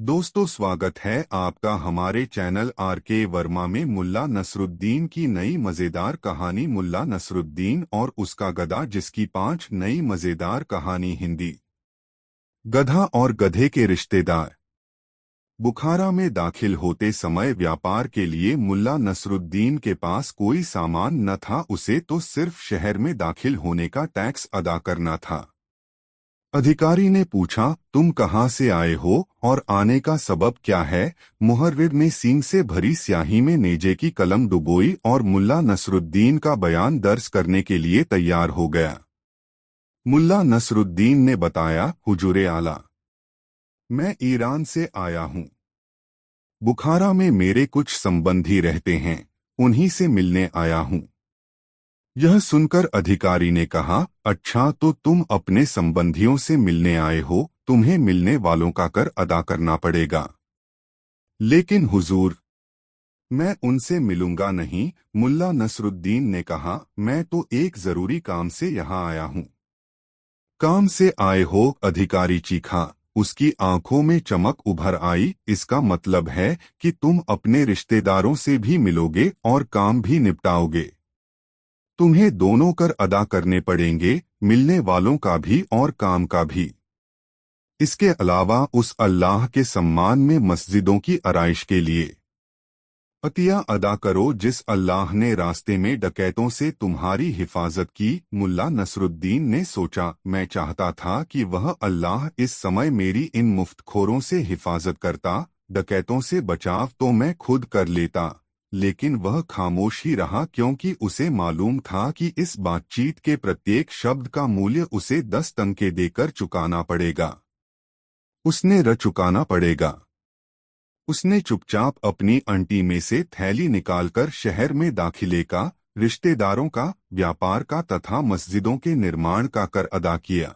दोस्तों, स्वागत है आपका हमारे चैनल आर.के. वर्मा में मुल्ला नसरुद्दीन की नई मजेदार कहानी मुल्ला नसरुद्दीन और उसका गधा, जिसकी 5 नई मजेदार कहानी। हिंदी। गधा और गधे के रिश्तेदार। बुखारा में दाखिल होते समय व्यापार के लिए मुल्ला नसरुद्दीन के पास कोई सामान न था। उसे तो सिर्फ शहर में दाखिल होने का टैक्स अदा करना था। अधिकारी ने पूछा, तुम कहाँ से आए हो और आने का सबब क्या है? मुहर्रिर ने सींग से भरी स्याही में नेजे की कलम डुबोई और मुल्ला नसरुद्दीन का बयान दर्ज करने के लिए तैयार हो गया। मुल्ला नसरुद्दीन ने बताया, हुजूरे आला, मैं ईरान से आया हूँ। बुखारा में मेरे कुछ संबंधी रहते हैं, उन्हीं से मिलने आया हूँ। यह सुनकर अधिकारी ने कहा, अच्छा, तो तुम अपने संबंधियों से मिलने आए हो, तुम्हें मिलने वालों का कर अदा करना पड़ेगा। लेकिन हुजूर, मैं उनसे मिलूंगा नहीं। मुल्ला नसरुद्दीन ने कहा, मैं तो एक जरूरी काम से यहाँ आया हूँ। काम से आए हो? अधिकारी चीखा। उसकी आंखों में चमक उभर आई। इसका मतलब है कि तुम अपने रिश्तेदारों से भी मिलोगे और काम भी निपटाओगे। तुम्हें दोनों कर अदा करने पड़ेंगे, मिलने वालों का भी और काम का भी। इसके अलावा उस अल्लाह के सम्मान में मस्जिदों की आराइश के लिए अतिया अदा करो, जिस अल्लाह ने रास्ते में डकैतों से तुम्हारी हिफाजत की। मुल्ला नसरुद्दीन ने सोचा, मैं चाहता था कि वह अल्लाह इस समय मेरी इन मुफ्तखोरों से हिफाजत करता। डकैतों से बचाव तो मैं खुद कर लेता, लेकिन वह खामोश ही रहा, क्योंकि उसे मालूम था कि इस बातचीत के प्रत्येक शब्द का मूल्य उसे 10 टंके देकर चुकाना पड़ेगा। चुकाना पड़ेगा। उसने चुपचाप अपनी अंटी में से थैली निकालकर शहर में दाखिले का, रिश्तेदारों का, व्यापार का तथा मस्जिदों के निर्माण का कर अदा किया।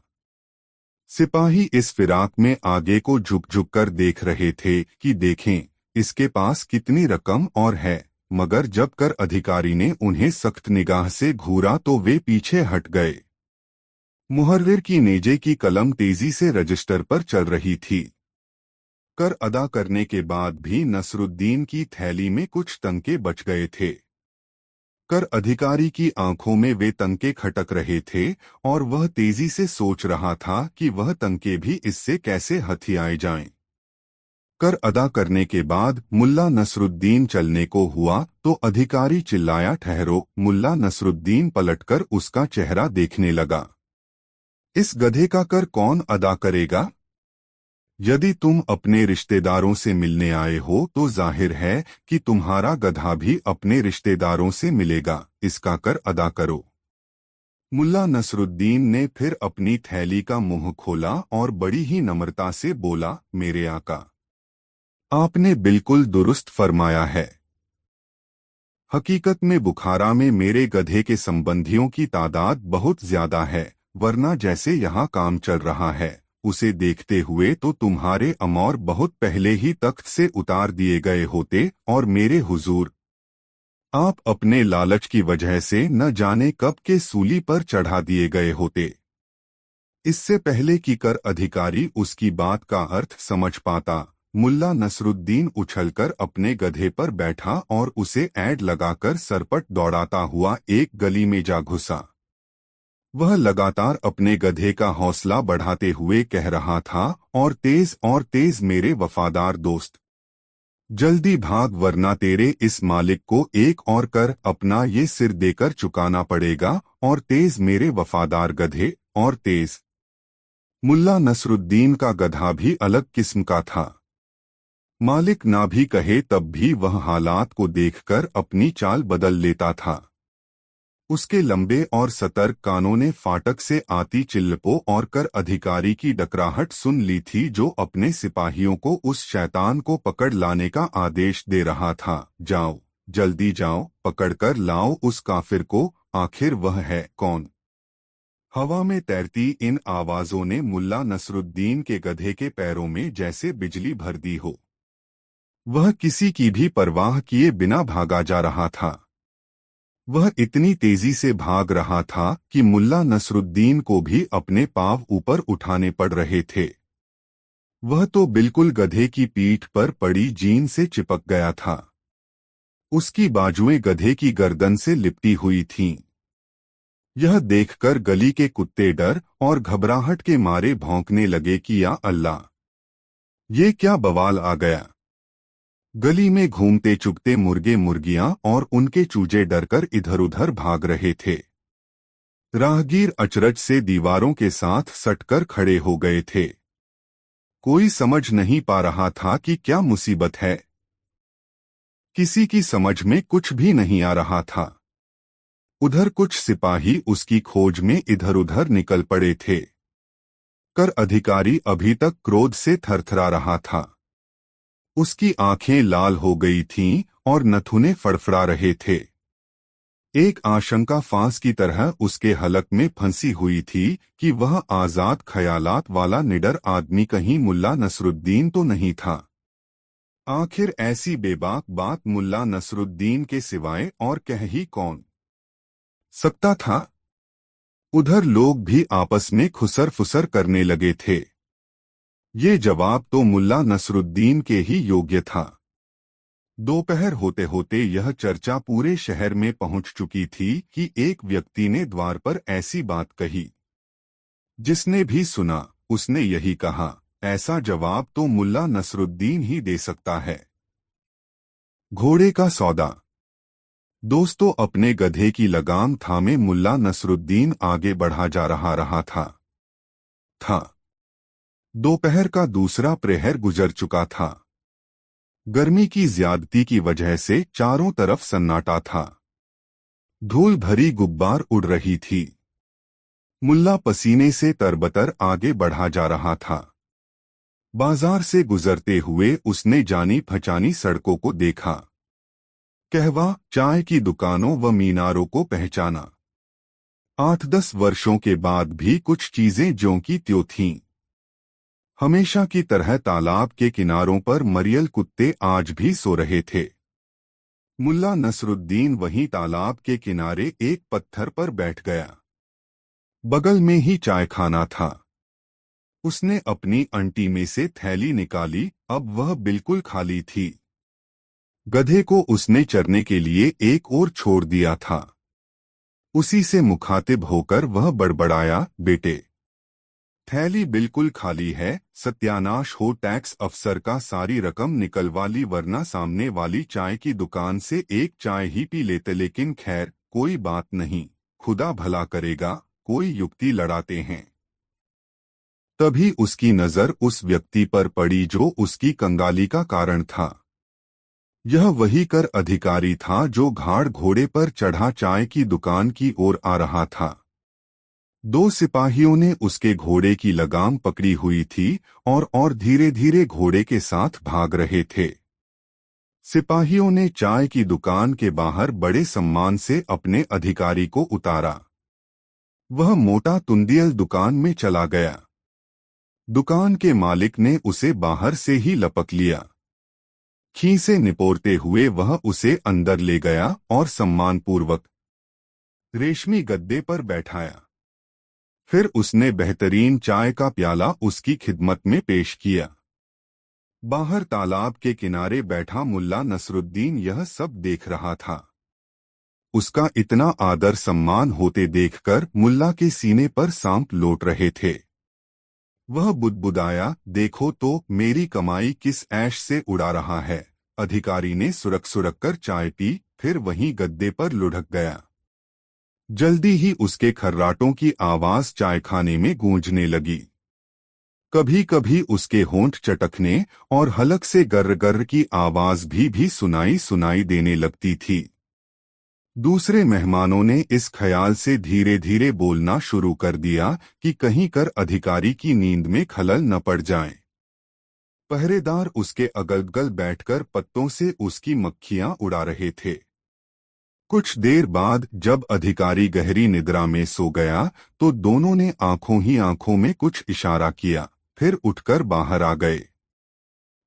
सिपाही इस फिराक में आगे को झुक झुक कर देख रहे थे कि देखें इसके पास कितनी रकम और है, मगर जब कर अधिकारी ने उन्हें सख्त निगाह से घूरा तो वे पीछे हट गए। मुहर्रिर की नेजे की कलम तेजी से रजिस्टर पर चल रही थी। कर अदा करने के बाद भी नसरुद्दीन की थैली में कुछ तंके बच गए थे। कर अधिकारी की आंखों में वे तंके खटक रहे थे और वह तेजी से सोच रहा था कि वह तंके भी इससे कैसे हथियाए जाएं। कर अदा करने के बाद मुल्ला नसरुद्दीन चलने को हुआ तो अधिकारी चिल्लाया, ठहरो। मुल्ला नसरुद्दीन पलटकर उसका चेहरा देखने लगा। इस गधे का कर कौन अदा करेगा? यदि तुम अपने रिश्तेदारों से मिलने आए हो तो जाहिर है कि तुम्हारा गधा भी अपने रिश्तेदारों से मिलेगा। इसका कर अदा करो। मुल्ला नसरुद्दीन ने फिर अपनी थैली का मुंह खोला और बड़ी ही नम्रता से बोला, मेरे आका, आपने बिल्कुल दुरुस्त फरमाया है। हकीकत में बुखारा में मेरे गधे के संबंधियों की तादाद बहुत ज्यादा है, वरना जैसे यहाँ काम चल रहा है उसे देखते हुए तो तुम्हारे अमौर बहुत पहले ही तख्त से उतार दिए गए होते और मेरे हुजूर, आप अपने लालच की वजह से न जाने कब के सूली पर चढ़ा दिए गए होते। इससे पहले कि कर अधिकारी उसकी बात का अर्थ समझ पाता, मुल्ला नसरुद्दीन उछलकर अपने गधे पर बैठा और उसे ऐड लगाकर सरपट दौड़ाता हुआ एक गली में जा घुसा। वह लगातार अपने गधे का हौसला बढ़ाते हुए कह रहा था, और तेज मेरे वफादार दोस्त, जल्दी भाग, वरना तेरे इस मालिक को एक और कर अपना ये सिर देकर चुकाना पड़ेगा। और तेज मेरे वफादार गधे, और तेज। मुल्ला नसरुद्दीन का गधा भी अलग किस्म का था। मालिक ना भी कहे तब भी वह हालात को देखकर अपनी चाल बदल लेता था। उसके लंबे और सतर्क कानों ने फाटक से आती चिल्लपों और कर अधिकारी की डकराहट सुन ली थी, जो अपने सिपाहियों को उस शैतान को पकड़ लाने का आदेश दे रहा था। जाओ, जल्दी जाओ, पकड़कर लाओ उस काफिर को। आखिर वह है कौन? हवा में तैरती इन आवाजों ने मुल्ला नसरुद्दीन के गधे के पैरों में जैसे बिजली भर दी हो। वह किसी की भी परवाह किए बिना भागा जा रहा था। वह इतनी तेजी से भाग रहा था कि मुल्ला नसरुद्दीन को भी अपने पांव ऊपर उठाने पड़ रहे थे। वह तो बिल्कुल गधे की पीठ पर पड़ी जीन से चिपक गया था। उसकी बाजुएं गधे की गर्दन से लिपटी हुई थीं। यह देखकर गली के कुत्ते डर और घबराहट के मारे भौंकने लगे कि या अल्लाह, ये क्या बवाल आ गया। गली में घूमते चुगते मुर्गे मुर्गियां और उनके चूजे डरकर इधर उधर भाग रहे थे। राहगीर अचरज से दीवारों के साथ सटकर खड़े हो गए थे। कोई समझ नहीं पा रहा था कि क्या मुसीबत है। किसी की समझ में कुछ भी नहीं आ रहा था। उधर कुछ सिपाही उसकी खोज में इधर उधर निकल पड़े थे। कर अधिकारी अभी तक क्रोध से थरथरा रहा था। उसकी आंखें लाल हो गई थीं और नथुने फड़फड़ा रहे थे। एक आशंका फांस की तरह उसके हलक में फंसी हुई थी कि वह आजाद ख्यालात वाला निडर आदमी कहीं मुल्ला नसरुद्दीन तो नहीं था। आखिर ऐसी बेबाक बात मुल्ला नसरुद्दीन के सिवाय और कह ही कौन सकता था। उधर लोग भी आपस में खुसर फुसर करने लगे थे। ये जवाब तो मुल्ला नसरुद्दीन के ही योग्य था। दोपहर होते होते यह चर्चा पूरे शहर में पहुंच चुकी थी कि एक व्यक्ति ने द्वार पर ऐसी बात कही। जिसने भी सुना उसने यही कहा, ऐसा जवाब तो मुल्ला नसरुद्दीन ही दे सकता है। घोड़े का सौदा। दोस्तों, अपने गधे की लगाम थामे मुल्ला नसरुद्दीन आगे बढ़ा जा रहा था। दोपहर का दूसरा प्रहर गुजर चुका था। गर्मी की ज्यादती की वजह से चारों तरफ सन्नाटा था। धूल भरी गुब्बार उड़ रही थी। मुल्ला पसीने से तरबतर आगे बढ़ा जा रहा था। बाजार से गुजरते हुए उसने जानी पहचानी सड़कों को देखा। कहवा, चाय की दुकानों व मीनारों को पहचाना। 8-10 वर्षों के बाद भी कुछ चीजें ज्यों की त्यों थीं। हमेशा की तरह तालाब के किनारों पर मरियल कुत्ते आज भी सो रहे थे। मुल्ला नसरुद्दीन वहीं तालाब के किनारे एक पत्थर पर बैठ गया। बगल में ही चाय खाना था। उसने अपनी अंटी में से थैली निकाली, अब वह बिल्कुल खाली थी। गधे को उसने चरने के लिए एक ओर छोड़ दिया था। उसी से मुखातिब होकर वह बड़बड़ाया, बेटे, थैली बिल्कुल खाली है, सत्यानाश हो, टैक्स अफसर का सारी रकम निकलवा ली, वरना सामने वाली चाय की दुकान से एक चाय ही पी लेते। लेकिन खैर कोई बात नहीं, खुदा भला करेगा, कोई युक्ति लड़ाते हैं। तभी उसकी नजर उस व्यक्ति पर पड़ी जो उसकी कंगाली का कारण था। यह वही कर अधिकारी था जो घाड़ घोड़े पर चढ़ा चाय की दुकान की ओर आ रहा था। 2 सिपाहियों ने उसके घोड़े की लगाम पकड़ी हुई थी और धीरे धीरे घोड़े के साथ भाग रहे थे। सिपाहियों ने चाय की दुकान के बाहर बड़े सम्मान से अपने अधिकारी को उतारा। वह मोटा तुंदियल दुकान में चला गया। दुकान के मालिक ने उसे बाहर से ही लपक लिया। खीसे निपोरते हुए वह उसे अंदर ले गया और सम्मानपूर्वक रेशमी गद्दे पर बैठाया। फिर उसने बेहतरीन चाय का प्याला उसकी खिदमत में पेश किया। बाहर तालाब के किनारे बैठा मुल्ला नसरुद्दीन यह सब देख रहा था। उसका इतना आदर सम्मान होते देखकर मुल्ला के सीने पर सांप लौट रहे थे। वह बुदबुदाया, देखो तो मेरी कमाई किस ऐश से उड़ा रहा है। अधिकारी ने सुरक सुरक कर चाय पी, फिर वहीं गद्दे पर लुढ़क गया। जल्दी ही उसके खर्राटों की आवाज चायखाने में गूंजने लगी। कभी कभी उसके होंठ चटकने और हलक से गर्र गर्र की आवाज भी सुनाई देने लगती थी। दूसरे मेहमानों ने इस ख्याल से धीरे धीरे बोलना शुरू कर दिया कि कहीं कर अधिकारी की नींद में खलल न पड़ जाए। पहरेदार उसके अगल-बगल बैठकर पत्तों से उसकी मक्खियां उड़ा रहे थे। कुछ देर बाद जब अधिकारी गहरी निद्रा में सो गया तो दोनों ने आंखों ही आंखों में कुछ इशारा किया, फिर उठकर बाहर आ गए।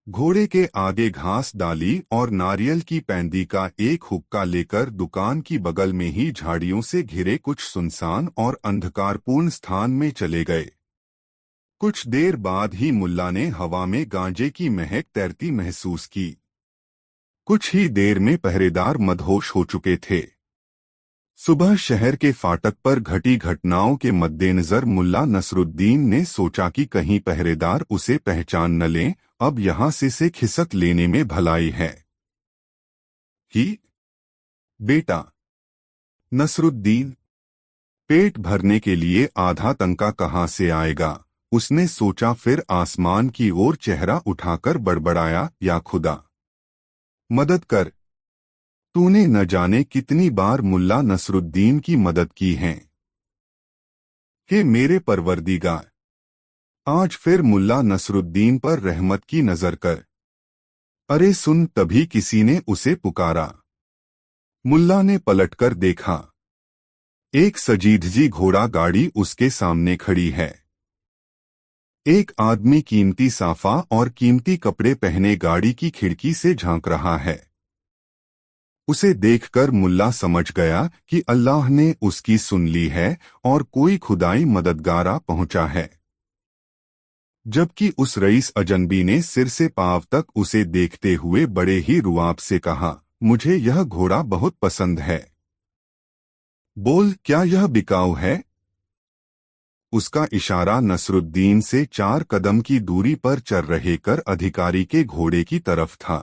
घोड़े के आगे घास डाली और नारियल की पैंदी का एक हुक्का लेकर दुकान की बगल में ही झाड़ियों से घिरे कुछ सुनसान और अंधकारपूर्ण स्थान में चले गए। कुछ देर बाद ही मुल्ला ने हवा में गांजे की महक तैरती महसूस की। कुछ ही देर में पहरेदार मदहोश हो चुके थे। सुबह शहर के फाटक पर घटी घटनाओं के मद्देनजर मुल्ला नसरुद्दीन ने सोचा कि कहीं पहरेदार उसे पहचान न लें, अब यहां से खिसक लेने में भलाई है। कि बेटा नसरुद्दीन, पेट भरने के लिए आधा तंका कहाँ से आएगा, उसने सोचा। फिर आसमान की ओर चेहरा उठाकर बड़बड़ाया, या खुदा मदद कर। तूने न जाने कितनी बार मुल्ला नसरुद्दीन की मदद की है। कि मेरे परवरदिगार, आज फिर मुल्ला नसरुद्दीन पर रहमत की नजर कर। अरे सुन, तभी किसी ने उसे पुकारा। मुल्ला ने पलटकर देखा। एक सजीदजी घोड़ा गाड़ी उसके सामने खड़ी है। एक आदमी कीमती साफा और कीमती कपड़े पहने गाड़ी की खिड़की से झांक रहा है। उसे देखकर मुल्ला समझ गया कि अल्लाह ने उसकी सुन ली है और कोई खुदाई मददगारा पहुंचा है। जबकि उस रईस अजनबी ने सिर से पांव तक उसे देखते हुए बड़े ही रुआब से कहा, मुझे यह घोड़ा बहुत पसंद है। बोल, क्या यह बिकाऊ है? उसका इशारा नसरुद्दीन से 4 कदम की दूरी पर चल रहे कर अधिकारी के घोड़े की तरफ था।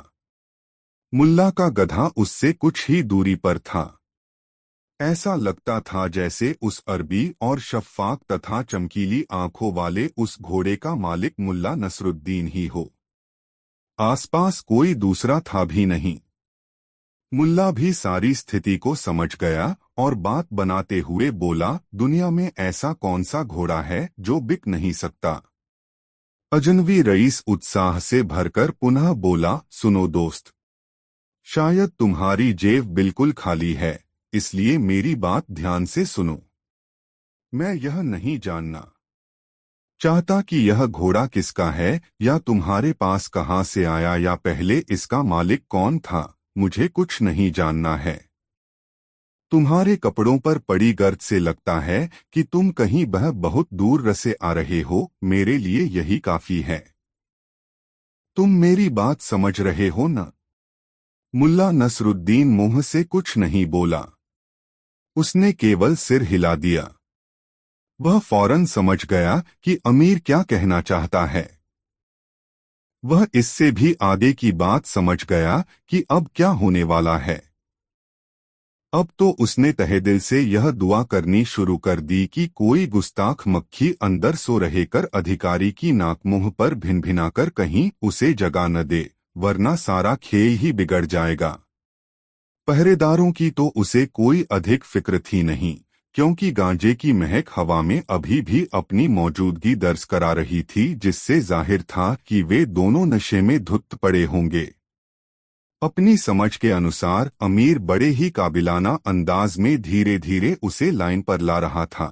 मुल्ला का गधा उससे कुछ ही दूरी पर था। ऐसा लगता था जैसे उस अरबी और शफ़ाक तथा चमकीली आंखों वाले उस घोड़े का मालिक मुल्ला नसरुद्दीन ही हो। आसपास कोई दूसरा था भी नहीं। मुल्ला भी सारी स्थिति को समझ गया और बात बनाते हुए बोला, दुनिया में ऐसा कौन सा घोड़ा है जो बिक नहीं सकता? अजनबी रईस उत्साह से भरकर पुनः बोला, सुनो दोस्त, शायद तुम्हारी जेब बिल्कुल खाली है, इसलिए मेरी बात ध्यान से सुनो। मैं यह नहीं जानना चाहता कि यह घोड़ा किसका है या तुम्हारे पास कहाँ से आया या पहले इसका मालिक कौन था। मुझे कुछ नहीं जानना है। तुम्हारे कपड़ों पर पड़ी गर्द से लगता है कि तुम कहीं बहुत दूर से आ रहे हो। मेरे लिए यही काफी है। तुम मेरी बात समझ रहे हो न? मुल्ला नसरुद्दीन मुंह से कुछ नहीं बोला। उसने केवल सिर हिला दिया। वह फौरन समझ गया कि अमीर क्या कहना चाहता है। वह इससे भी आगे की बात समझ गया कि अब क्या होने वाला है। अब तो उसने तहे दिल से यह दुआ करनी शुरू कर दी कि कोई गुस्ताख मक्खी अंदर सो रहेकर अधिकारी की नाक मुंह पर भिनभिनाकर कहीं उसे जगा न दे, वरना सारा खेल ही बिगड़ जाएगा। पहरेदारों की तो उसे कोई अधिक फिक्र थी नहीं, क्योंकि गांजे की महक हवा में अभी भी अपनी मौजूदगी दर्ज करा रही थी, जिससे जाहिर था कि वे दोनों नशे में धुत पड़े होंगे। अपनी समझ के अनुसार अमीर बड़े ही काबिलाना अंदाज में धीरे धीरे उसे लाइन पर ला रहा था।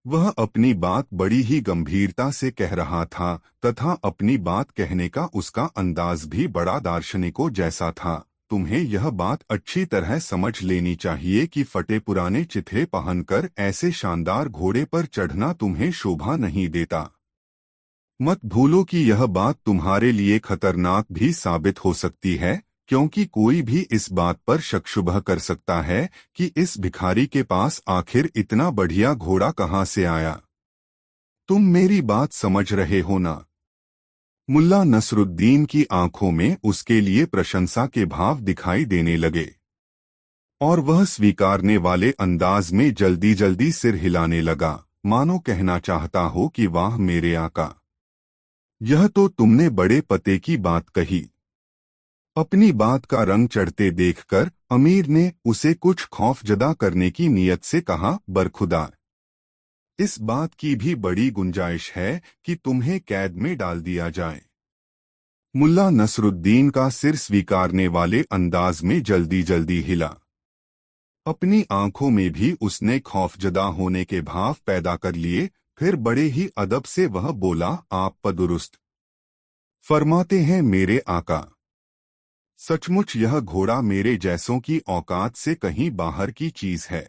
वह अपनी बात बड़ी ही गंभीरता से कह रहा था तथा अपनी बात कहने का उसका अंदाज भी बड़ा दार्शनिकों जैसा था। तुम्हें यह बात अच्छी तरह समझ लेनी चाहिए कि फटे पुराने चित्रे पहनकर ऐसे शानदार घोड़े पर चढ़ना तुम्हें शोभा नहीं देता। मत भूलो कि यह बात तुम्हारे लिए खतरनाक भी साबित हो सकती है, क्योंकि कोई भी इस बात पर शक शुबह कर सकता है कि इस भिखारी के पास आखिर इतना बढ़िया घोड़ा कहाँ से आया। तुम मेरी बात समझ रहे हो ना? मुल्ला नसरुद्दीन की आंखों में उसके लिए प्रशंसा के भाव दिखाई देने लगे और वह स्वीकारने वाले अंदाज में जल्दी जल्दी सिर हिलाने लगा, मानो कहना चाहता हो कि वाह मेरे आका, यह तो तुमने बड़े पते की बात कही। अपनी बात का रंग चढ़ते देखकर अमीर ने उसे कुछ खौफजदा करने की नीयत से कहा, बरखुदा, इस बात की भी बड़ी गुंजाइश है कि तुम्हें कैद में डाल दिया जाए। मुल्ला नसरुद्दीन का सिर स्वीकारने वाले अंदाज में जल्दी जल्दी हिला। अपनी आंखों में भी उसने खौफजदा होने के भाव पैदा कर लिए। फिर बड़े ही अदब से वह बोला, आप पदुरुस्त फरमाते हैं मेरे आका। सचमुच यह घोड़ा मेरे जैसों की औकात से कहीं बाहर की चीज है।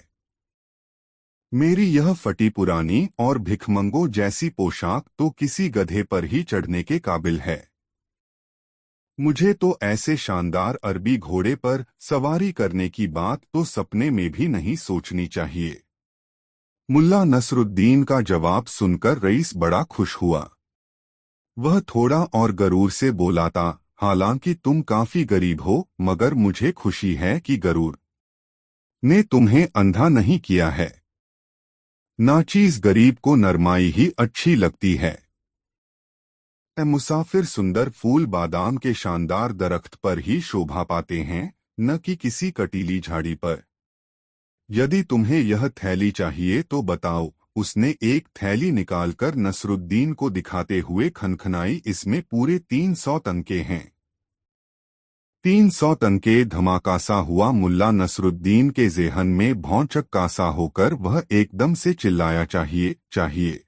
मेरी यह फटी पुरानी और भिखमंगों जैसी पोशाक तो किसी गधे पर ही चढ़ने के काबिल है। मुझे तो ऐसे शानदार अरबी घोड़े पर सवारी करने की बात तो सपने में भी नहीं सोचनी चाहिए। मुल्ला नसरुद्दीन का जवाब सुनकर रईस बड़ा खुश हुआ। वह थोड़ा और गरूर से बोला था, हालांकि तुम काफी गरीब हो, मगर मुझे खुशी है कि गरूर ने तुम्हें अंधा नहीं किया है। नाचीज गरीब को नरमाई ही अच्छी लगती है। ए मुसाफिर, सुंदर फूल बादाम के शानदार दरख्त पर ही शोभा पाते हैं, न कि किसी कटीली झाड़ी पर। यदि तुम्हें यह थैली चाहिए तो बताओ। उसने एक थैली निकालकर नसरुद्दीन को दिखाते हुए खनखनाई, इसमें पूरे 300 तनके हैं। 300 तनके। धमाकासा हुआ। मुल्ला नसरुद्दीन के ज़ेहन में भौचक्कासा होकर वह एकदम से चिल्लाया, चाहिए चाहिए।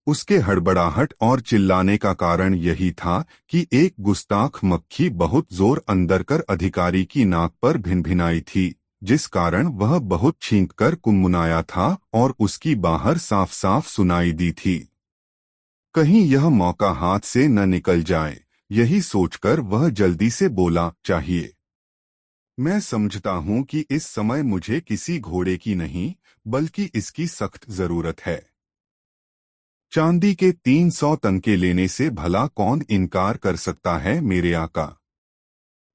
उसके हड़बड़ाहट और चिल्लाने का कारण यही था कि एक गुस्ताख मक्खी बहुत जोर अंदर कर अधिकारी की नाक पर भिनभिनाई थी, जिस कारण वह बहुत छींककर कुनमुनाया था और उसकी बाहर साफ साफ सुनाई दी थी। कहीं यह मौका हाथ से न निकल जाए, यही सोचकर वह जल्दी से बोला, चाहिए। मैं समझता हूं कि इस समय मुझे किसी घोड़े की नहीं, बल्कि इसकी सख्त जरूरत है। चांदी के 300 तनके लेने से भला कौन इनकार कर सकता है मेरे आका।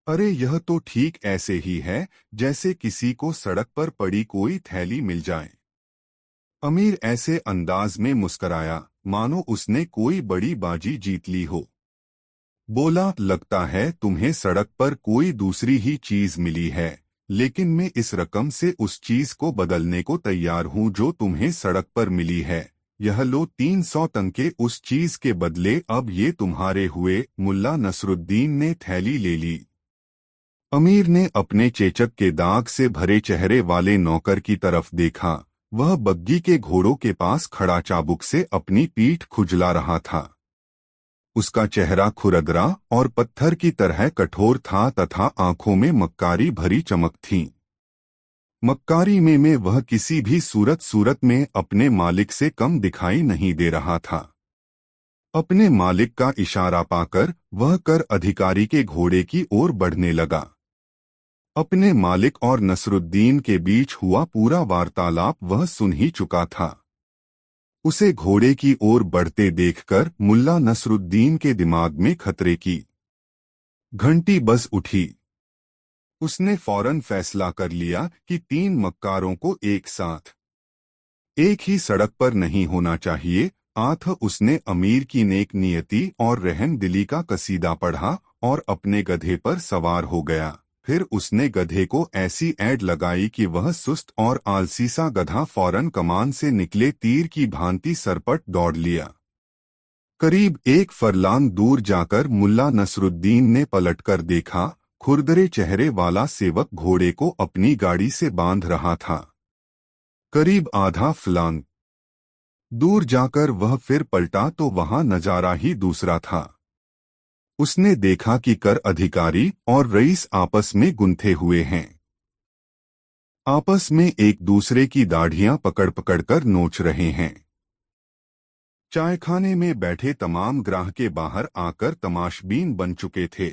अरे यह तो ठीक ऐसे ही है जैसे किसी को सड़क पर पड़ी कोई थैली मिल जाए। अमीर ऐसे अंदाज में मुस्कराया मानो उसने कोई बड़ी बाजी जीत ली हो। बोला, लगता है तुम्हें सड़क पर कोई दूसरी ही चीज मिली है, लेकिन मैं इस रकम से उस चीज को बदलने को तैयार हूं जो तुम्हें सड़क पर मिली है। यह लो 300 तनके उस चीज के बदले, अब ये तुम्हारे हुए। मुल्ला नसरुद्दीन ने थैली ले ली। अमीर ने अपने चेचक के दाग से भरे चेहरे वाले नौकर की तरफ देखा। वह बग्गी के घोड़ों के पास खड़ा चाबुक से अपनी पीठ खुजला रहा था। उसका चेहरा खुरदरा और पत्थर की तरह कठोर था तथा आंखों में मक्कारी भरी चमक थी। मक्कारी में वह किसी भी सूरत में अपने मालिक से कम दिखाई नहीं दे रहा था। अपने मालिक का इशारा पाकर वह कर अधिकारी के घोड़े की ओर बढ़ने लगा। अपने मालिक और नसरुद्दीन के बीच हुआ पूरा वार्तालाप वह सुन ही चुका था। उसे घोड़े की ओर बढ़ते देखकर मुल्ला नसरुद्दीन के दिमाग में खतरे की घंटी बज उठी। उसने फौरन फैसला कर लिया कि 3 मक्कारों को एक साथ एक ही सड़क पर नहीं होना चाहिए। आठ उसने अमीर की नेक नियति और रहम दिली का कसीदा पढ़ा और अपने गधे पर सवार हो गया। फिर उसने गधे को ऐसी ऐड लगाई कि वह सुस्त और आलसी सा गधा फौरन कमान से निकले तीर की भांति सरपट दौड़ लिया। करीब 1 फरलांग दूर जाकर मुल्ला नसरुद्दीन ने पलटकर देखा। खुरदरे चेहरे वाला सेवक घोड़े को अपनी गाड़ी से बांध रहा था। करीब आधा फलांग दूर जाकर वह फिर पलटा तो वहां नजारा ही दूसरा था। उसने देखा कि कर अधिकारी और रईस आपस में गुंथे हुए हैं। आपस में एक दूसरे की दाढ़ियां पकड़ पकड़कर नोच रहे हैं। चायखाने में बैठे तमाम ग्राहके बाहर आकर तमाशबीन बन चुके थे।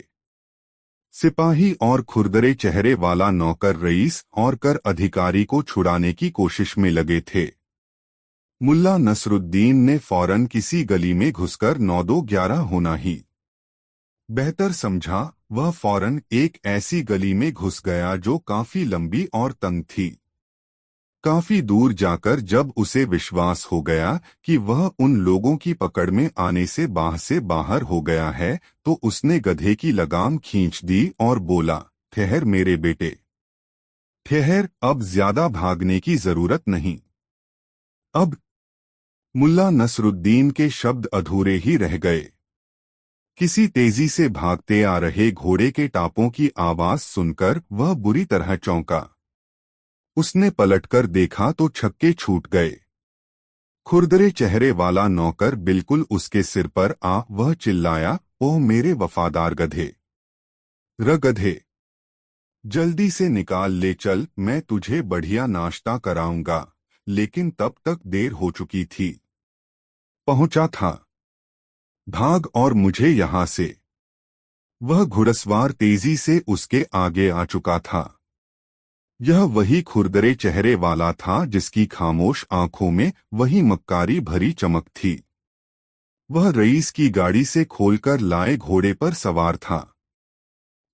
सिपाही और खुरदरे चेहरे वाला नौकर रईस और कर अधिकारी को छुड़ाने की कोशिश में लगे थे। मुल्ला नसरुद्दीन ने फौरन किसी गली में घुसकर 9-2-11 होना ही बेहतर समझा। वह फौरन एक ऐसी गली में घुस गया जो काफी लंबी और तंग थी। काफी दूर जाकर जब उसे विश्वास हो गया कि वह उन लोगों की पकड़ में आने से बाहर हो गया है, तो उसने गधे की लगाम खींच दी और बोला, ठहर मेरे बेटे, ठहर, अब ज्यादा भागने की जरूरत नहीं। अब मुल्ला नसरुद्दीन के शब्द अधूरे ही रह गए। किसी तेजी से भागते आ रहे घोड़े के टापों की आवाज सुनकर वह बुरी तरह चौंका। उसने पलटकर देखा तो छक्के छूट गए। खुरदरे चेहरे वाला नौकर बिल्कुल उसके सिर पर आ वह चिल्लाया, ओह मेरे वफादार गधे, गधे, जल्दी से निकाल ले चल, मैं तुझे बढ़िया नाश्ता कराऊंगा, लेकिन तब तक देर हो चुकी थी। पहुंचा था। भाग और मुझे यहां से। वह घुड़सवार तेजी से उसके आगे आ चुका था। यह वही खुरदरे चेहरे वाला था जिसकी खामोश आंखों में वही मक्कारी भरी चमक थी। वह रईस की गाड़ी से खोलकर लाए घोड़े पर सवार था।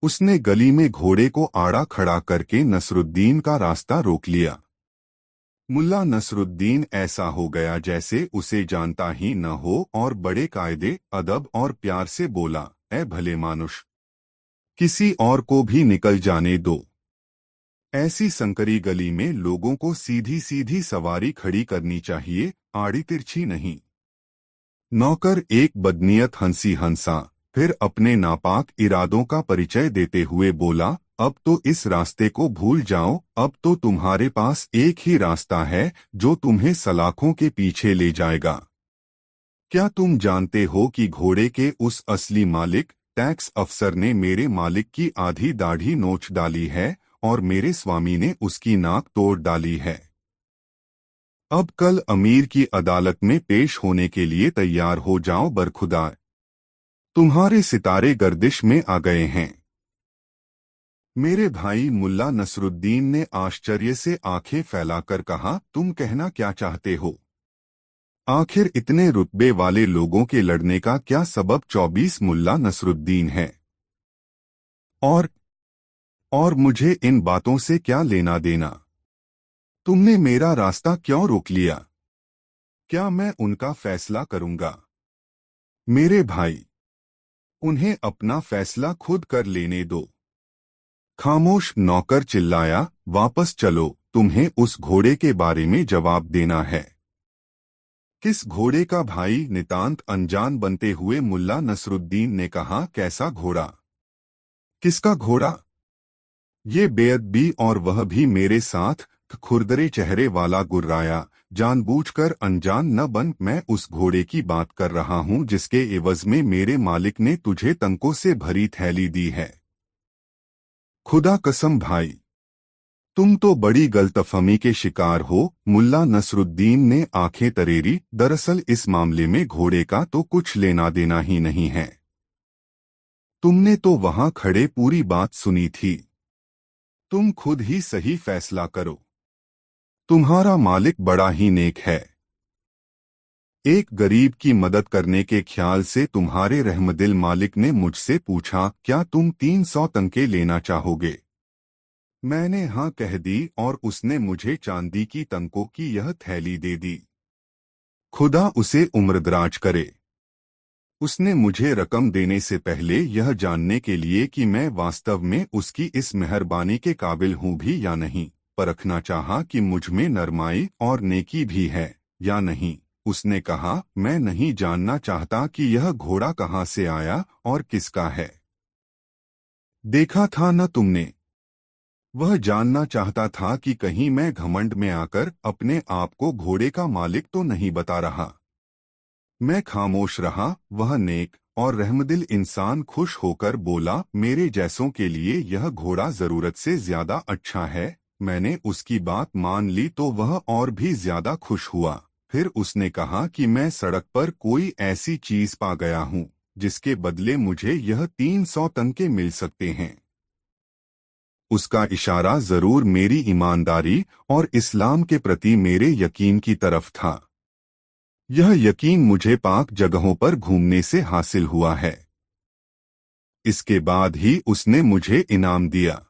उसने गली में घोड़े को आड़ा खड़ा करके नसरुद्दीन का रास्ता रोक लिया। मुल्ला नसरुद्दीन ऐसा हो गया जैसे उसे जानता ही न हो और बड़े कायदे, अदब और प्यार से बोला, ए भले मानुष, किसी और को भी निकल जाने दो। ऐसी संकरी गली में लोगों को सीधी सीधी सवारी खड़ी करनी चाहिए, आड़ी तिरछी नहीं। नौकर एक बदनीयत हंसी हंसा, फिर अपने नापाक इरादों का परिचय देते हुए बोला, अब तो इस रास्ते को भूल जाओ, अब तो तुम्हारे पास एक ही रास्ता है जो तुम्हें सलाखों के पीछे ले जाएगा। क्या तुम जानते हो कि घोड़े के उस असली मालिक, टैक्स अफसर ने मेरे मालिक की आधी दाढ़ी नोच डाली है और मेरे स्वामी ने उसकी नाक तोड़ डाली है। अब कल अमीर की अदालत में पेश होने के लिए तैयार हो जाओ बरखुदा, तुम्हारे सितारे गर्दिश में आ गए हैं। मेरे भाई मुल्ला नसरुद्दीन ने आश्चर्य से आंखें फैलाकर कहा, तुम कहना क्या चाहते हो? आखिर इतने रुतबे वाले लोगों के लड़ने का क्या सबब 24 मुल्ला नसरुद्दीन है? और मुझे इन बातों से क्या लेना देना? तुमने मेरा रास्ता क्यों रोक लिया? क्या मैं उनका फैसला करूंगा? मेरे भाई, उन्हें अपना फैसला खुद कर लेने दो। खामोश नौकर चिल्लाया, वापस चलो, तुम्हें उस घोड़े के बारे में जवाब देना है। किस घोड़े का भाई? नितांत अनजान बनते हुए मुल्ला नसरुद्दीन ने कहा, कैसा घोड़ा? किसका घोड़ा? ये बेअदबी और वह भी मेरे साथ, खुरदरे चेहरे वाला गुर्राया, जानबूझकर अनजान न बन, मैं उस घोड़े की बात कर रहा हूं जिसके एवज में मेरे मालिक ने तुझे तंकों से भरी थैली दी है। खुदा कसम भाई, तुम तो बड़ी गलतफहमी के शिकार हो। मुल्ला नसरुद्दीन ने आंखें तरेरी, दरअसल इस मामले में घोड़े का तो कुछ लेना देना ही नहीं है। तुमने तो वहां खड़े पूरी बात सुनी थी। तुम खुद ही सही फैसला करो। तुम्हारा मालिक बड़ा ही नेक है। एक गरीब की मदद करने के ख्याल से तुम्हारे रहमदिल मालिक ने मुझसे पूछा, क्या तुम 300 तंके लेना चाहोगे? मैंने हाँ कह दी और उसने मुझे चांदी की तंकों की यह थैली दे दी। खुदा उसे उम्रदराज करे। उसने मुझे रकम देने से पहले यह जानने के लिए कि मैं वास्तव में उसकी इस मेहरबानी के काबिल हूँ भी या नहीं, परखना चाहा कि मुझ में नरमाई और नेकी भी है या नहीं। उसने कहा, मैं नहीं जानना चाहता कि यह घोड़ा कहाँ से आया और किसका है। देखा था न तुमने? वह जानना चाहता था कि कहीं मैं घमंड में आकर अपने आप को घोड़े का मालिक तो नहीं बता रहा। मैं खामोश रहा। वह नेक और रहमदिल इंसान खुश होकर बोला, मेरे जैसों के लिए यह घोड़ा जरूरत से ज्यादा अच्छा है। मैंने उसकी बात मान ली तो वह और भी ज्यादा खुश हुआ। फिर उसने कहा कि मैं सड़क पर कोई ऐसी चीज पा गया हूँ जिसके बदले मुझे यह 300 तंके मिल सकते हैं। उसका इशारा जरूर मेरी ईमानदारी और इस्लाम के प्रति मेरे यकीन की तरफ था। यह यकीन मुझे पाक जगहों पर घूमने से हासिल हुआ है। इसके बाद ही उसने मुझे इनाम दिया।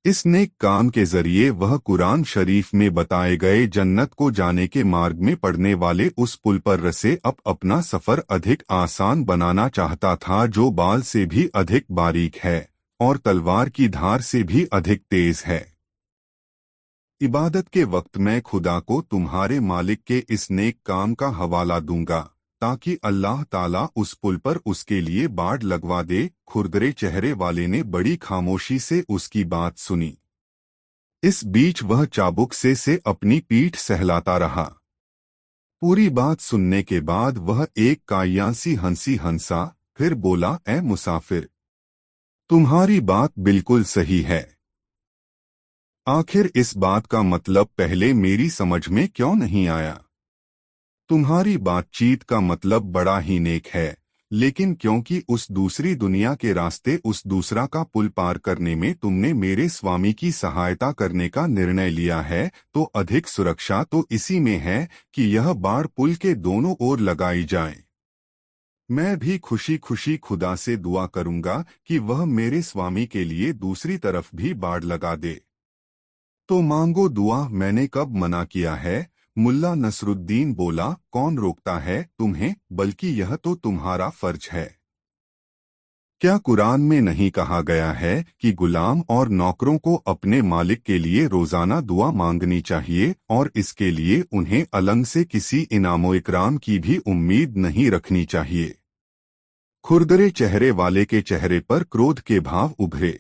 इस नेक काम के जरिए वह कुरान शरीफ में बताए गए जन्नत को जाने के मार्ग में पड़ने वाले उस पुल पर रसे अपना सफर अधिक आसान बनाना चाहता था, जो बाल से भी अधिक बारीक है और तलवार की धार से भी अधिक तेज है। इबादत के वक्त मैं खुदा को तुम्हारे मालिक के इस नेक काम का हवाला दूंगा ताकि अल्लाह ताला उस पुल पर उसके लिए बाड़ लगवा दे। खुरदरे चेहरे वाले ने बड़ी खामोशी से उसकी बात सुनी। इस बीच वह चाबुक से अपनी पीठ सहलाता रहा। पूरी बात सुनने के बाद वह एक कायांसी हंसी हंसा, फिर बोला, ए मुसाफिर, तुम्हारी बात बिल्कुल सही है। आखिर इस बात का मतलब पहले मेरी समझ में क्यों नहीं आया? तुम्हारी बातचीत का मतलब बड़ा ही नेक है, लेकिन क्योंकि उस दूसरी दुनिया के रास्ते उस दूसरा का पुल पार करने में तुमने मेरे स्वामी की सहायता करने का निर्णय लिया है, तो अधिक सुरक्षा तो इसी में है कि यह बाड़ पुल के दोनों ओर लगाई जाए। मैं भी खुशी खुशी खुदा से दुआ करूंगा कि वह मेरे स्वामी के लिए दूसरी तरफ भी बाड़ लगा दे। तो मांगो दुआ, मैंने कब मना किया है? मुल्ला नसरुद्दीन बोला, कौन रोकता है तुम्हें, बल्कि यह तो तुम्हारा फर्ज है। क्या कुरान में नहीं कहा गया है कि गुलाम और नौकरों को अपने मालिक के लिए रोजाना दुआ मांगनी चाहिए और इसके लिए उन्हें अलग से किसी इनामो इकराम की भी उम्मीद नहीं रखनी चाहिए? खुरदरे चेहरे वाले के चेहरे पर क्रोध के भाव उभरे,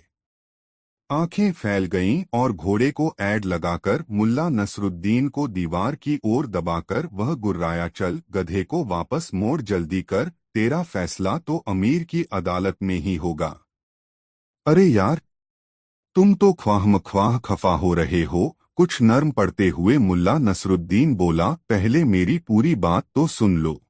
आंखें फैल गईं और घोड़े को ऐड लगाकर मुल्ला नसरुद्दीन को दीवार की ओर दबाकर वह गुर्राया, चल गधे को वापस मोड़, जल्दी कर, तेरा फैसला तो अमीर की अदालत में ही होगा। अरे यार, तुम तो ख्वाह खफा हो रहे हो। कुछ नर्म पड़ते हुए मुल्ला नसरुद्दीन बोला, पहले मेरी पूरी बात तो सुन लो।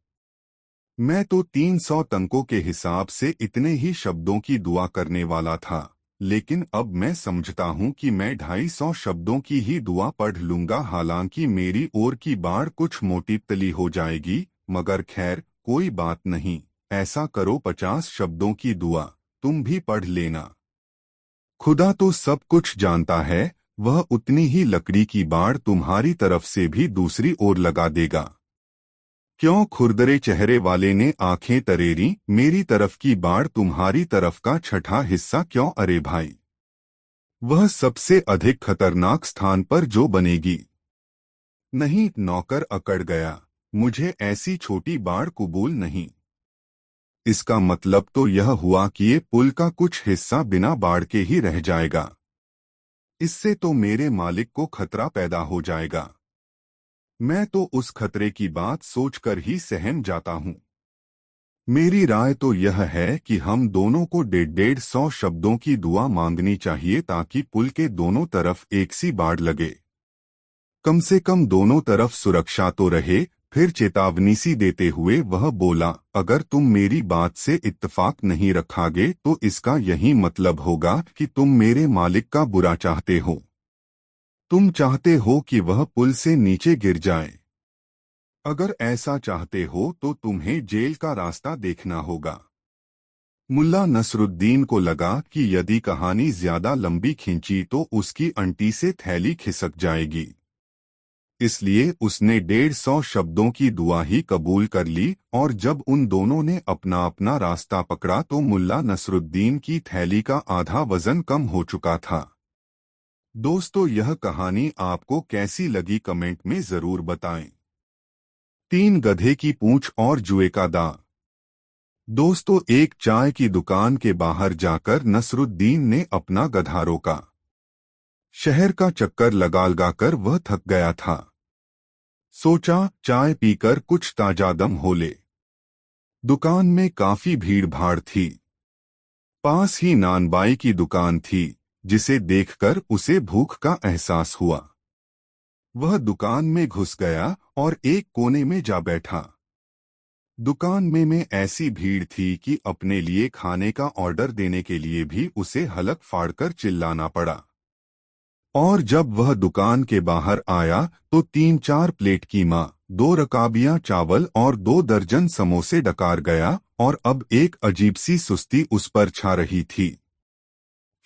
मैं तो 300 तंकों के हिसाब से इतने ही शब्दों की दुआ करने वाला था, लेकिन अब मैं समझता हूँ कि मैं 250 शब्दों की ही दुआ पढ़ लूंगा। हालांकि मेरी ओर की बाढ़ कुछ मोटी तली हो जाएगी, मगर खैर कोई बात नहीं। ऐसा करो, 50 शब्दों की दुआ तुम भी पढ़ लेना। खुदा तो सब कुछ जानता है, वह उतनी ही लकड़ी की बाढ़ तुम्हारी तरफ से भी दूसरी ओर लगा देगा। क्यों? खुरदरे चेहरे वाले ने आंखें तरेरी, मेरी तरफ की बाढ़ तुम्हारी तरफ का छठा हिस्सा क्यों? अरे भाई, वह सबसे अधिक खतरनाक स्थान पर जो बनेगी। नहीं, नौकर अकड़ गया, मुझे ऐसी छोटी बाढ़ कबूल नहीं। इसका मतलब तो यह हुआ कि ये पुल का कुछ हिस्सा बिना बाढ़ के ही रह जाएगा। इससे तो मेरे मालिक को खतरा पैदा हो जाएगा। मैं तो उस खतरे की बात सोचकर ही सहम जाता हूँ। मेरी राय तो यह है कि हम दोनों को 150 शब्दों की दुआ मांगनी चाहिए, ताकि पुल के दोनों तरफ एक सी बाढ़ लगे। कम से कम दोनों तरफ सुरक्षा तो रहे। फिर चेतावनी सी देते हुए वह बोला, अगर तुम मेरी बात से इत्तेफाक नहीं रखागे तो इसका यही मतलब होगा कि तुम मेरे मालिक का बुरा चाहते हो। तुम चाहते हो कि वह पुल से नीचे गिर जाए। अगर ऐसा चाहते हो तो तुम्हें जेल का रास्ता देखना होगा। मुल्ला नसरुद्दीन को लगा कि यदि कहानी ज्यादा लंबी खींची तो उसकी अंटी से थैली खिसक जाएगी, इसलिए उसने 150 शब्दों की दुआ ही कबूल कर ली। और जब उन दोनों ने अपना अपना रास्ता पकड़ा तो मुल्ला नसरुद्दीन की थैली का आधा वजन कम हो चुका था। दोस्तों, यह कहानी आपको कैसी लगी कमेंट में जरूर बताएं। 3 गधे की पूंछ और जुए का दांव। दोस्तों, एक चाय की दुकान के बाहर जाकर नसरुद्दीन ने अपना गधा रोका। शहर का चक्कर लगा लगाकर वह थक गया था। सोचा, चाय पीकर कुछ ताजा दम हो ले। दुकान में काफी भीड़ भाड़ थी। पास ही नानबाई की दुकान थी, जिसे देखकर उसे भूख का एहसास हुआ। वह दुकान में घुस गया और एक कोने में जा बैठा। दुकान में ऐसी भीड़ थी कि अपने लिए खाने का ऑर्डर देने के लिए भी उसे हलक फाड़कर चिल्लाना पड़ा। और जब वह दुकान के बाहर आया तो 3-4 प्लेट कीमा, 2 रकाबियां चावल और 2 दर्जन समोसे डकार गया, और अब एक अजीब सी सुस्ती उस पर छा रही थी।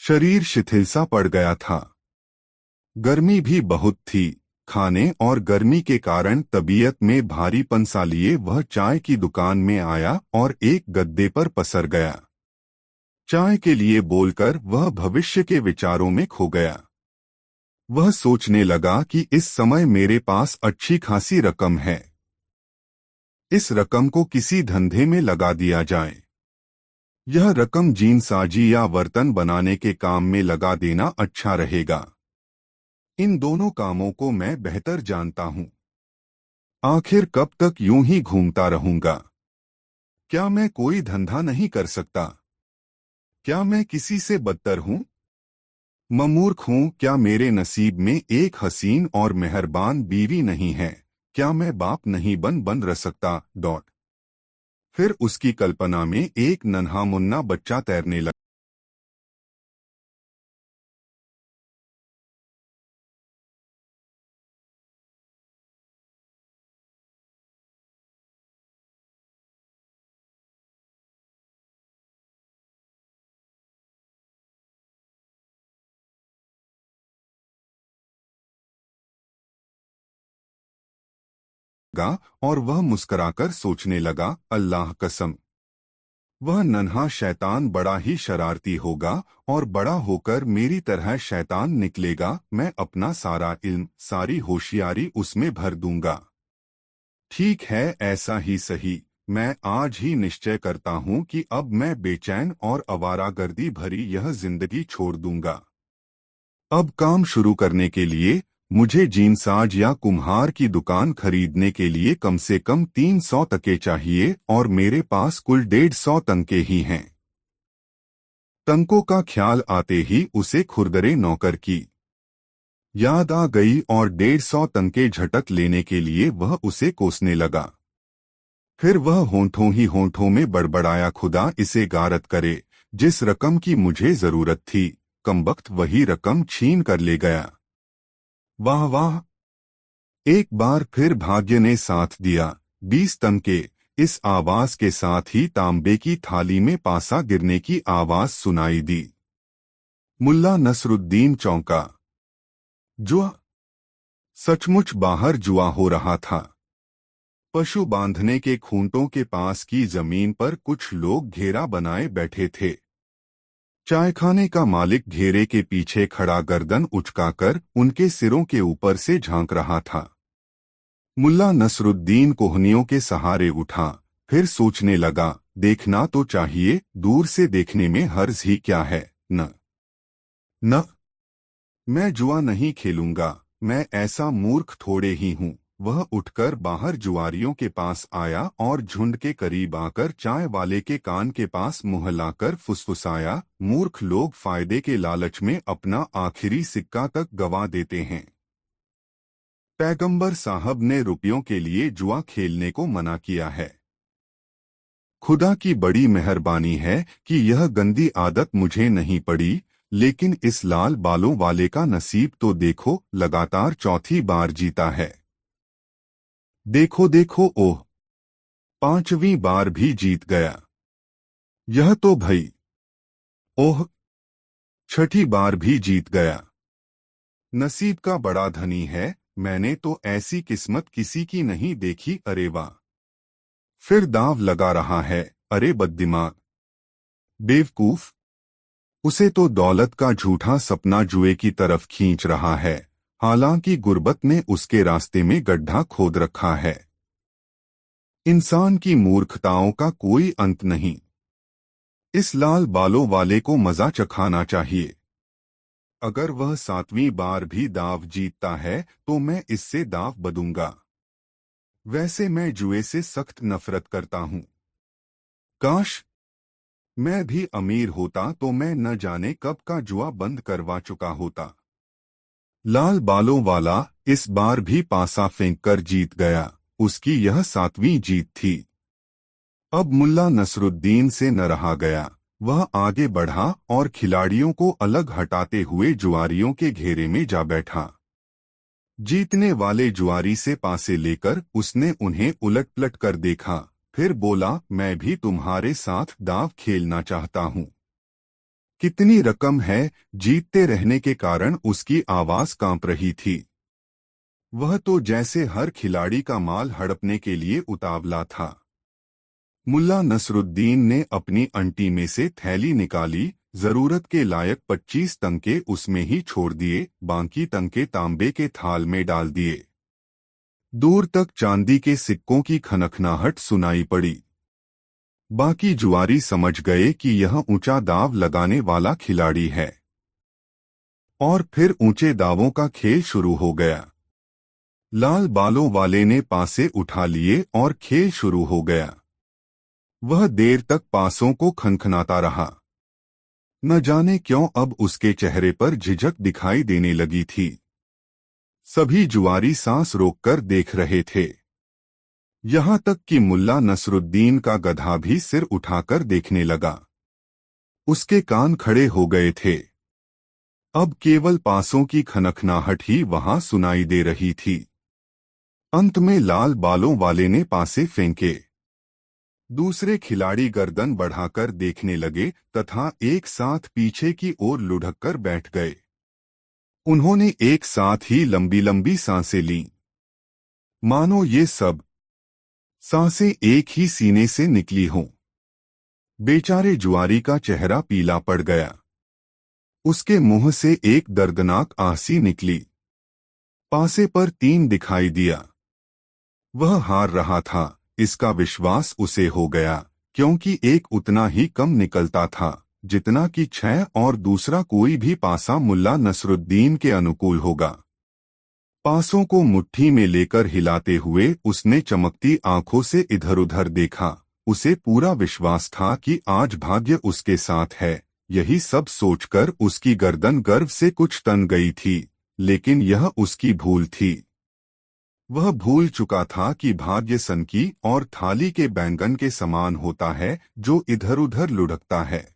शरीर शिथिल सा पड़ गया था। गर्मी भी बहुत थी। खाने और गर्मी के कारण तबीयत में भारीपन सा लिए वह चाय की दुकान में आया और एक गद्दे पर पसर गया। चाय के लिए बोलकर वह भविष्य के विचारों में खो गया। वह सोचने लगा कि इस समय मेरे पास अच्छी खासी रकम है। इस रकम को किसी धंधे में लगा दिया जाए। यह रकम जीन साजी या बर्तन बनाने के काम में लगा देना अच्छा रहेगा। इन दोनों कामों को मैं बेहतर जानता हूँ। आखिर कब तक यूं ही घूमता रहूंगा? क्या मैं कोई धंधा नहीं कर सकता? क्या मैं किसी से बदतर हूँ? मैं मूर्ख हूँ, क्या मेरे नसीब में एक हसीन और मेहरबान बीवी नहीं है? क्या मैं बाप नहीं बन रह सकता? डॉट। फिर उसकी कल्पना में एक नन्हा मुन्ना बच्चा तैरने लगा और वह मुस्कुराकर सोचने लगा, अल्लाह कसम, वह नन्हा शैतान बड़ा ही शरारती होगा और बड़ा होकर मेरी तरह शैतान निकलेगा। मैं अपना सारा इल्म, सारी होशियारी उसमें भर दूंगा। ठीक है, ऐसा ही सही। मैं आज ही निश्चय करता हूँ कि अब मैं बेचैन और आवारागर्दी भरी यह जिंदगी छोड़ दूंगा। अब काम शुरू करने के लिए मुझे जीनसाज या कुम्हार की दुकान खरीदने के लिए कम से कम 300 तके चाहिए और मेरे पास कुल 150 तंके ही हैं। तंकों का ख्याल आते ही उसे खुरदरे नौकर की याद आ गई और 150 तंके झटक लेने के लिए वह उसे कोसने लगा। फिर वह होंठों ही होंठों में बड़बड़ाया, खुदा इसे गारत करे, जिस रकम की मुझे जरूरत थी कमबख्त वही रकम छीन कर ले गया। वाह वाह। एक बार फिर भाग्य ने साथ दिया। 20 तंके। इस आवाज के साथ ही तांबे की थाली में पासा गिरने की आवाज सुनाई दी। मुल्ला नसरुद्दीन चौंका। जुआ! सचमुच बाहर जुआ हो रहा था। पशु बांधने के खूंटों के पास की जमीन पर कुछ लोग घेरा बनाए बैठे थे। चायखाने का मालिक घेरे के पीछे खड़ा गर्दन उचकाकर उनके सिरों के ऊपर से झांक रहा था। मुल्ला नसरुद्दीन कोहनियों के सहारे उठा, फिर सोचने लगा, देखना तो चाहिए, दूर से देखने में हर्ज ही क्या है। न न मैं जुआ नहीं खेलूंगा, मैं ऐसा मूर्ख थोड़े ही हूँ। वह उठकर बाहर जुआरियों के पास आया और झुंड के करीब आकर चाय वाले के कान के पास मुँह लाकर फुसफुसाया, मूर्ख लोग फायदे के लालच में अपना आखिरी सिक्का तक गवा देते हैं। पैगंबर साहब ने रुपयों के लिए जुआ खेलने को मना किया है। खुदा की बड़ी मेहरबानी है कि यह गंदी आदत मुझे नहीं पड़ी, लेकिन इस लाल बालों वाले का नसीब तो देखो, लगातार चौथी बार जीता है। देखो देखो, ओह, 5वीं बार भी जीत गया। यह तो भई, ओह, 6ठी बार भी जीत गया। नसीब का बड़ा धनी है, मैंने तो ऐसी किस्मत किसी की नहीं देखी। अरे वाह! फिर दांव लगा रहा है, अरे बददिमाग, बेवकूफ। उसे तो दौलत का झूठा सपना जुए की तरफ खींच रहा है, हालांकि गुर्बत ने उसके रास्ते में गड्ढा खोद रखा है। इंसान की मूर्खताओं का कोई अंत नहीं। इस लाल बालों वाले को मजा चखाना चाहिए। अगर वह 7वीं बार भी दाव जीतता है तो मैं इससे दाव बदूंगा। वैसे मैं जुए से सख्त नफरत करता हूँ। काश मैं भी अमीर होता तो मैं न जाने कब का जुआ बंद करवा चुका होता। लाल बालों वाला इस बार भी पासा फेंककर जीत गया। उसकी यह 7वीं जीत थी। अब मुल्ला नसरुद्दीन से न रहा गया। वह आगे बढ़ा और खिलाड़ियों को अलग हटाते हुए जुआरियों के घेरे में जा बैठा। जीतने वाले जुआरी से पासे लेकर उसने उन्हें उलट-पलट कर देखा, फिर बोला, मैं भी तुम्हारे साथ दाव खेलना चाहता हूँ। कितनी रकम है? जीतते रहने के कारण उसकी आवाज कांप रही थी। वह तो जैसे हर खिलाड़ी का माल हड़पने के लिए उतावला था। मुल्ला नसरुद्दीन ने अपनी अंटी में से थैली निकाली, जरूरत के लायक 25 तंके उसमें ही छोड़ दिए, बाकी तंके तांबे के थाल में डाल दिए। दूर तक चांदी के सिक्कों की खनखनाहट सुनाई पड़ी। बाकी जुआरी समझ गए कि यह ऊंचा दाव लगाने वाला खिलाड़ी है। और फिर ऊंचे दावों का खेल शुरू हो गया। लाल बालों वाले ने पासे उठा लिए और खेल शुरू हो गया। वह देर तक पासों को खनखनाता रहा। न जाने क्यों अब उसके चेहरे पर झिझक दिखाई देने लगी थी। सभी जुआरी सांस रोककर देख रहे थे। यहां तक कि मुल्ला नसरुद्दीन का गधा भी सिर उठाकर देखने लगा। उसके कान खड़े हो गए थे। अब केवल पासों की खनखनाहट ही वहां सुनाई दे रही थी। अंत में लाल बालों वाले ने पासे फेंके। दूसरे खिलाड़ी गर्दन बढ़ाकर देखने लगे तथा एक साथ पीछे की ओर लुढ़ककर बैठ गए। उन्होंने एक साथ ही लंबी लंबी सांसें लीं, मानो ये सब सांसें एक ही सीने से निकली हों। बेचारे जुआरी का चेहरा पीला पड़ गया। उसके मुंह से एक दर्दनाक आंसी निकली। पासे पर 3 दिखाई दिया। वह हार रहा था, इसका विश्वास उसे हो गया, क्योंकि एक उतना ही कम निकलता था जितना कि 6 और दूसरा कोई भी पासा मुल्ला नसरुद्दीन के अनुकूल होगा। पासों को मुट्ठी में लेकर हिलाते हुए उसने चमकती आंखों से इधर उधर देखा। उसे पूरा विश्वास था कि आज भाग्य उसके साथ है। यही सब सोचकर उसकी गर्दन गर्व से कुछ तन गई थी, लेकिन यह उसकी भूल थी। वह भूल चुका था कि भाग्य सनकी और थाली के बैंगन के समान होता है जो इधर उधर लुढ़कता है।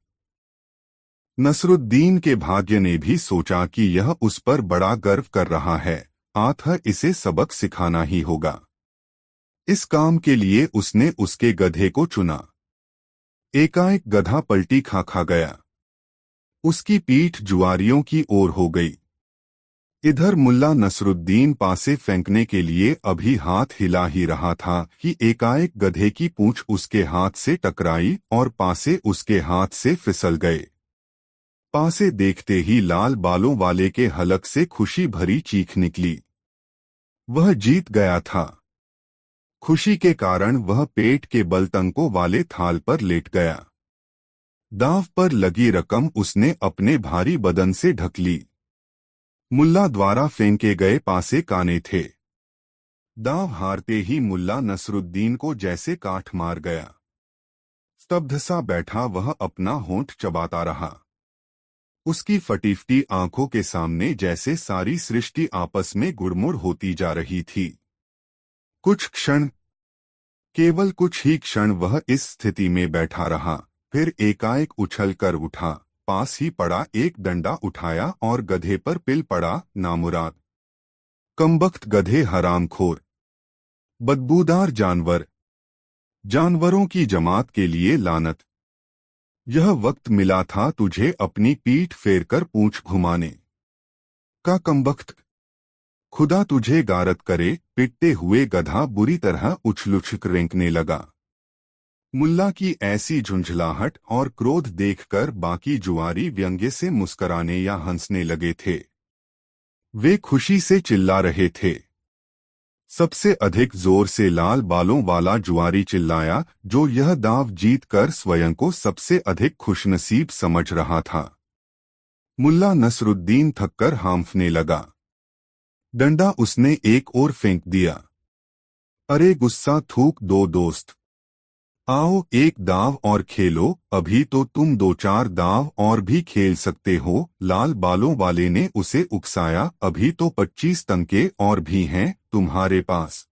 नसरुद्दीन के भाग्य ने भी सोचा कि यह उस पर बड़ा गर्व कर रहा है, अतः इसे सबक सिखाना ही होगा। इस काम के लिए उसने उसके गधे को चुना। एकाएक गधा पलटी खा गया। उसकी पीठ जुआरियों की ओर हो गई। इधर मुल्ला नसरुद्दीन पासे फेंकने के लिए अभी हाथ हिला ही रहा था कि एकाएक गधे की पूंछ उसके हाथ से टकराई और पासे उसके हाथ से फिसल गए। पासे देखते ही लाल बालों वाले के हलक से खुशी भरी चीख निकली। वह जीत गया था। खुशी के कारण वह पेट के बल तंकों वाले थाल पर लेट गया। दांव पर लगी रकम उसने अपने भारी बदन से ढक ली। मुल्ला द्वारा फेंके गए पासे काने थे। दांव हारते ही मुल्ला नसरुद्दीन को जैसे काठ मार गया। स्तब्ध सा बैठा वह अपना होंठ चबाता रहा। उसकी फटीफटी आंखों के सामने जैसे सारी सृष्टि आपस में गुड़मुड़ होती जा रही थी। कुछ क्षण, केवल कुछ ही क्षण वह इस स्थिति में बैठा रहा, फिर एकाएक उछल कर उठा, पास ही पड़ा एक डंडा उठाया और गधे पर पिल पड़ा। नामुराद, कमबख्त गधे, हरामखोर, बदबूदार जानवर, जानवरों की जमात के लिए लानत। यह वक्त मिला था तुझे अपनी पीठ फेरकर पूंछ घुमाने का, कमबख्त। खुदा तुझे गारत करे। पिटते हुए गधा बुरी तरह उछल-उछल रेंकने लगा। मुल्ला की ऐसी झुंझलाहट और क्रोध देखकर बाकी जुआरी व्यंग्य से मुस्कराने या हंसने लगे थे। वे खुशी से चिल्ला रहे थे। सबसे अधिक जोर से लाल बालों वाला जुआरी चिल्लाया, जो यह दांव जीतकर स्वयं को सबसे अधिक खुशनसीब समझ रहा था। मुल्ला नसरुद्दीन थककर हांफने लगा। डंडा उसने एक ओर फेंक दिया। अरे गुस्सा थूक दो दोस्त, आओ एक दांव और खेलो, अभी तो तुम 2-4 दांव और भी खेल सकते हो। लाल बालों वाले ने उसे उकसाया। अभी तो 25 तंके और भी हैं तुम्हारे पास।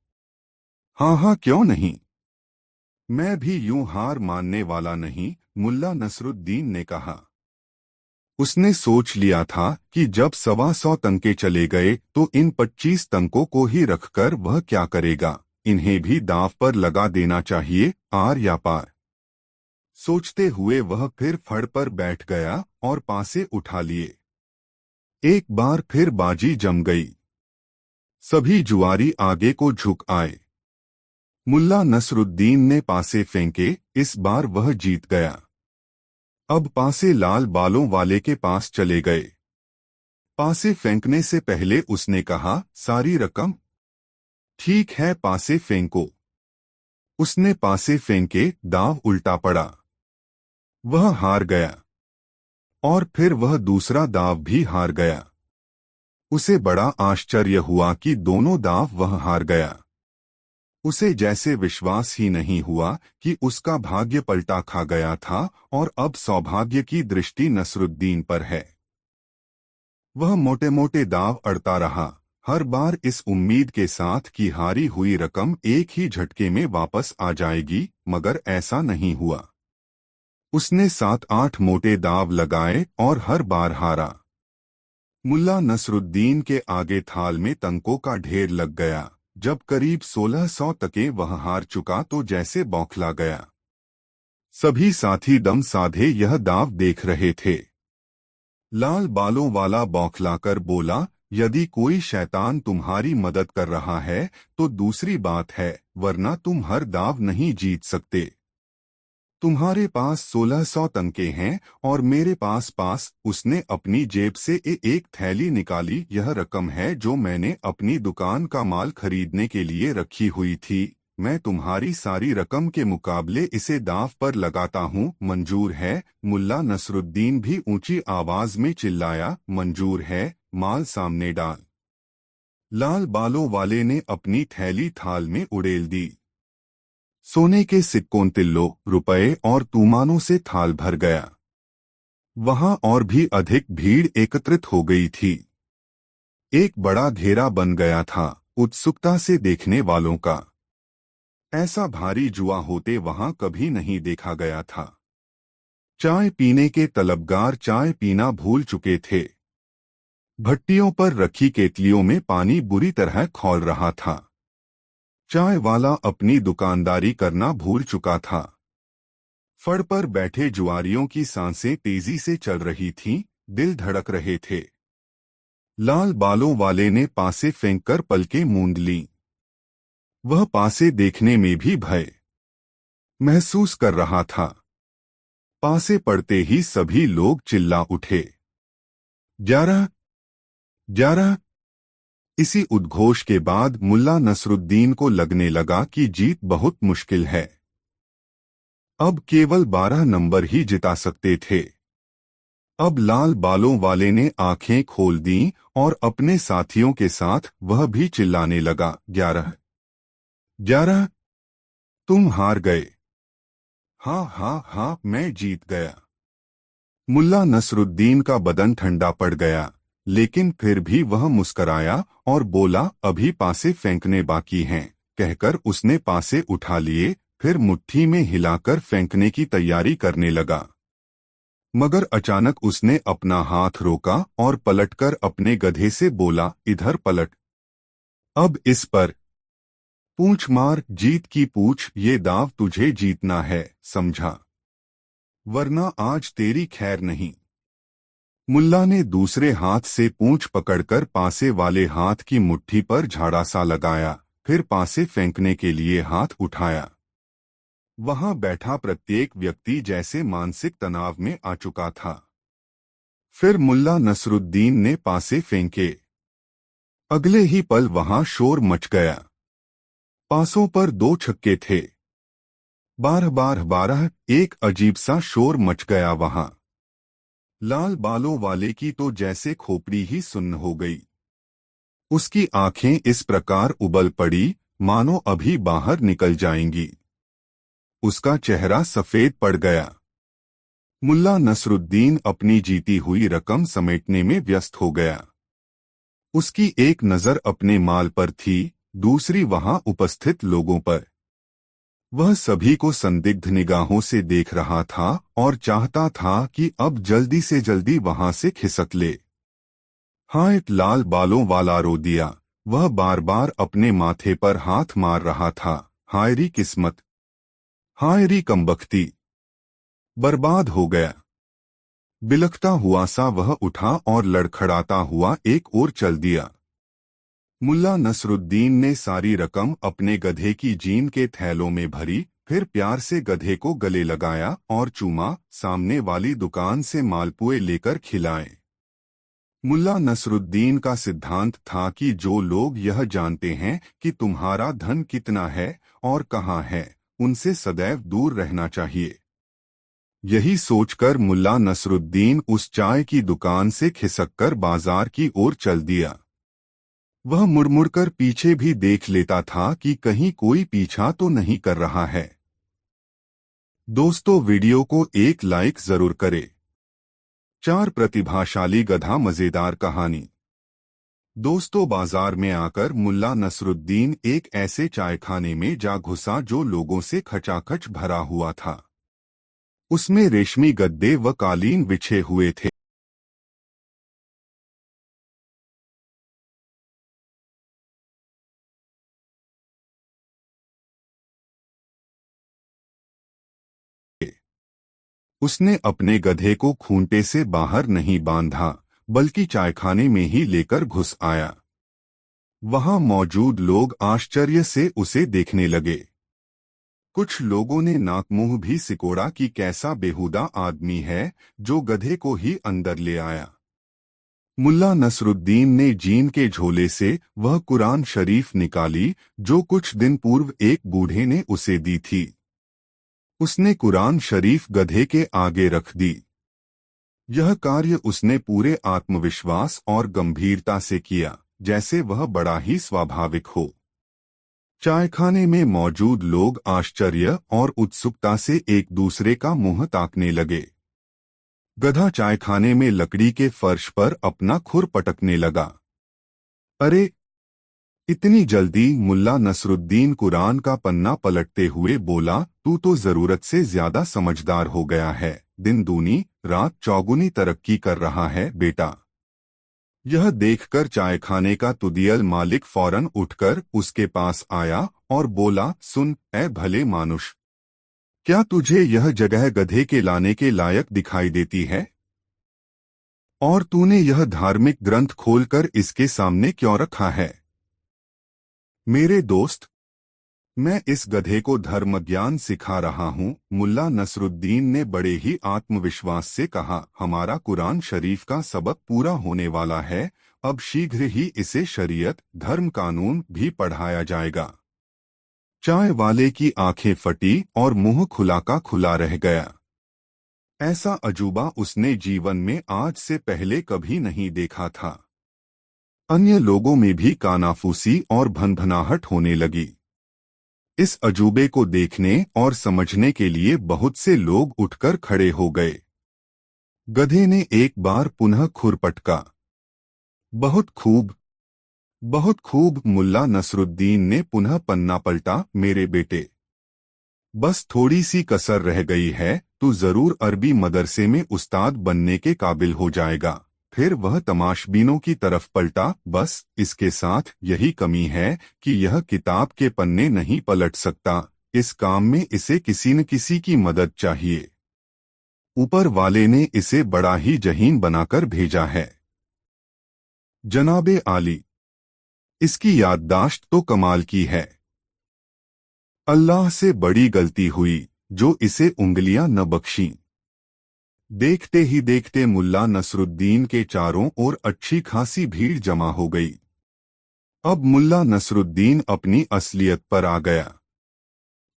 हाँ, क्यों नहीं, मैं भी यूं हार मानने वाला नहीं, मुल्ला नसरुद्दीन ने कहा। उसने सोच लिया था कि जब 125 तंके चले गए तो इन 25 तंकों को ही रखकर वह क्या करेगा, इन्हें भी दांव पर लगा देना चाहिए, आर या पार। सोचते हुए वह फिर फड़ पर बैठ गया और पासे उठा लिए। एक बार फिर बाजी जम गई। सभी जुआरी आगे को झुक आए। मुल्ला नसरुद्दीन ने पासे फेंके। इस बार वह जीत गया। अब पासे लाल बालों वाले के पास चले गए। पासे फेंकने से पहले उसने कहा, सारी रकम। ठीक है, पासे फेंको। उसने पासे फेंके। दांव उल्टा पड़ा। वह हार गया। और फिर वह दूसरा दांव भी हार गया। उसे बड़ा आश्चर्य हुआ कि दोनों दांव वह हार गया। उसे जैसे विश्वास ही नहीं हुआ कि उसका भाग्य पलटा खा गया था और अब सौभाग्य की दृष्टि नसरुद्दीन पर है। वह मोटे मोटे दांव अड़ता रहा, हर बार इस उम्मीद के साथ कि हारी हुई रकम एक ही झटके में वापस आ जाएगी, मगर ऐसा नहीं हुआ। उसने 7-8 मोटे दांव लगाए और हर बार हारा। मुल्ला नसरुद्दीन के आगे थाल में तंकों का ढेर लग गया। जब करीब 1600 तके वह हार चुका तो जैसे बौखला गया। सभी साथी दम साधे यह दांव देख रहे थे। लाल बालों वाला बौखलाकर बोला, यदि कोई शैतान तुम्हारी मदद कर रहा है तो दूसरी बात है, वरना तुम हर दांव नहीं जीत सकते। तुम्हारे पास 1600 तंके हैं और मेरे पास उसने अपनी जेब से एक थैली निकाली। यह रकम है जो मैंने अपनी दुकान का माल खरीदने के लिए रखी हुई थी। मैं तुम्हारी सारी रकम के मुकाबले इसे दांव पर लगाता हूँ, मंजूर है? मुल्ला नसरुद्दीन भी ऊंची आवाज में चिल्लाया, मंजूर है, माल सामने डाल। लाल बालों वाले ने अपनी थैली थाल में उड़ेल दी। सोने के सिक्कों, तिल्लों, रुपए और तूमानों से थाल भर गया। वहां और भी अधिक भीड़ एकत्रित हो गई थी। एक बड़ा घेरा बन गया था, उत्सुकता से देखने वालों का। ऐसा भारी जुआ होते वहां कभी नहीं देखा गया था। चाय पीने के तलबगार चाय पीना भूल चुके थे। भट्टियों पर रखी केतलियों में पानी बुरी तरह खौल रहा था। चाय वाला अपनी दुकानदारी करना भूल चुका था। फड़ पर बैठे जुआरियों की सांसें तेजी से चल रही थीं, दिल धड़क रहे थे। लाल बालों वाले ने पासे फेंककर पलकें मूंद लीं। वह पासे देखने में भी भय महसूस कर रहा था। पासे पड़ते ही सभी लोग चिल्ला उठे, 11, 11। इसी उद्घोष के बाद मुल्ला नसरुद्दीन को लगने लगा कि जीत बहुत मुश्किल है। अब केवल 12 नंबर ही जिता सकते थे। अब लाल बालों वाले ने आंखें खोल दीं और अपने साथियों के साथ वह भी चिल्लाने लगा, 11, 11। तुम हार गए। हाँ हाँ हाँ, मैं जीत गया। मुल्ला नसरुद्दीन का बदन ठंडा पड़ गया, लेकिन फिर भी वह मुस्कराया और बोला, अभी पासे फेंकने बाकी हैं। कहकर उसने पासे उठा लिए, फिर मुट्ठी में हिलाकर फेंकने की तैयारी करने लगा। मगर अचानक उसने अपना हाथ रोका और पलटकर अपने गधे से बोला, इधर पलट। अब इस पर पूंछ मार, जीत की पूछ। ये दाव तुझे जीतना है, समझा? वरना आज तेरी खैर नहीं। मुल्ला ने दूसरे हाथ से पूंछ पकड़कर पासे वाले हाथ की मुट्ठी पर झाड़ा सा लगाया, फिर पासे फेंकने के लिए हाथ उठाया। वहां बैठा प्रत्येक व्यक्ति जैसे मानसिक तनाव में आ चुका था। फिर मुल्ला नसरुद्दीन ने पासे फेंके। अगले ही पल वहां शोर मच गया। पासों पर 2 छक्के थे। 12-12, एक अजीब सा शोर मच गया वहां। लाल बालों वाले की तो जैसे खोपड़ी ही सुन्न हो गई। उसकी आंखें इस प्रकार उबल पड़ी, मानो अभी बाहर निकल जाएंगी। उसका चेहरा सफेद पड़ गया। मुल्ला नसरुद्दीन अपनी जीती हुई रकम समेटने में व्यस्त हो गया। उसकी एक नजर अपने माल पर थी, दूसरी वहां उपस्थित लोगों पर। वह सभी को संदिग्ध निगाहों से देख रहा था और चाहता था कि अब जल्दी से जल्दी वहां से खिसक ले। हाँ, एक लाल बालों वाला रो दिया। वह बार बार अपने माथे पर हाथ मार रहा था। हाय री किस्मत, हाय री कमबख्ती, बर्बाद हो गया। बिलखता हुआ सा वह उठा और लड़खड़ाता हुआ एक ओर चल दिया। मुल्ला नसरुद्दीन ने सारी रकम अपने गधे की जीन के थैलों में भरी, फिर प्यार से गधे को गले लगाया और चूमा, सामने वाली दुकान से मालपुए लेकर खिलाए। मुल्ला नसरुद्दीन का सिद्धांत था कि जो लोग यह जानते हैं कि तुम्हारा धन कितना है और कहाँ है, उनसे सदैव दूर रहना चाहिए। यही सोचकर मुल्ला नसरुद्दीन उस चाय की दुकान से खिसककर बाजार की ओर चल दिया। वह मुड़मुड़कर पीछे भी देख लेता था कि कहीं कोई पीछा तो नहीं कर रहा है। दोस्तों, वीडियो को एक लाइक जरूर करें। 4 प्रतिभाशाली गधा मजेदार कहानी। दोस्तों, बाजार में आकर मुल्ला नसरुद्दीन एक ऐसे चायखाने में जा घुसा जो लोगों से खचाखच भरा हुआ था। उसमें रेशमी गद्दे व कालीन बिछे हुए थे। उसने अपने गधे को खूंटे से बाहर नहीं बांधा, बल्कि चायखाने में ही लेकर घुस आया। वहां मौजूद लोग आश्चर्य से उसे देखने लगे। कुछ लोगों ने नाक मुंह भी सिकोड़ा कि कैसा बेहुदा आदमी है जो गधे को ही अंदर ले आया। मुल्ला नसरुद्दीन ने जीन के झोले से वह कुरान शरीफ निकाली जो कुछ दिन पूर्व एक बूढ़े ने उसे दी थी। उसने कुरान शरीफ गधे के आगे रख दी। यह कार्य उसने पूरे आत्मविश्वास और गंभीरता से किया, जैसे वह बड़ा ही स्वाभाविक हो। चायखाने में मौजूद लोग आश्चर्य और उत्सुकता से एक दूसरे का मुंह ताकने लगे। गधा चायखाने में लकड़ी के फर्श पर अपना खुर पटकने लगा। अरे, इतनी जल्दी? मुल्ला नसरुद्दीन कुरान का पन्ना पलटते हुए बोला, तू तो जरूरत से ज्यादा समझदार हो गया है। दिन दूनी रात चौगुनी तरक्की कर रहा है बेटा। यह देखकर चायखाने का तुदियल मालिक फौरन उठकर उसके पास आया और बोला, सुन ए भले मानुष, क्या तुझे यह जगह गधे के लाने के लायक दिखाई देती है? और तूने यह धार्मिक ग्रंथ खोलकर इसके सामने क्यों रखा है? मेरे दोस्त, मैं इस गधे को धर्म ज्ञान सिखा रहा हूँ, मुल्ला नसरुद्दीन ने बड़े ही आत्मविश्वास से कहा। हमारा कुरान शरीफ का सबक पूरा होने वाला है। अब शीघ्र ही इसे शरीयत धर्म कानून भी पढ़ाया जाएगा। चाय वाले की आंखें फटी और मुंह खुला का खुला रह गया। ऐसा अजूबा उसने जीवन में आज से पहले कभी नहीं देखा था। अन्य लोगों में भी कानाफूसी और भनभनाहट होने लगी। इस अजूबे को देखने और समझने के लिए बहुत से लोग उठकर खड़े हो गए। गधे ने एक बार पुनः खुर पटका। बहुत खूब, बहुत खूब। मुल्ला नसरुद्दीन ने पुनः पन्ना पलटा। मेरे बेटे, बस थोड़ी सी कसर रह गई है, तू जरूर अरबी मदरसे में उस्ताद बनने के काबिल हो जाएगा। फिर वह तमाशबीनों की तरफ पलटा। बस इसके साथ यही कमी है कि यह किताब के पन्ने नहीं पलट सकता। इस काम में इसे किसी न किसी की मदद चाहिए। ऊपर वाले ने इसे बड़ा ही जहीन बनाकर भेजा है। जनाबे आली, इसकी याददाश्त तो कमाल की है। अल्लाह से बड़ी गलती हुई जो इसे उंगलियां न बख्शीं। देखते ही देखते मुल्ला नसरुद्दीन के चारों ओर अच्छी खासी भीड़ जमा हो गई। अब मुल्ला नसरुद्दीन अपनी असलियत पर आ गया।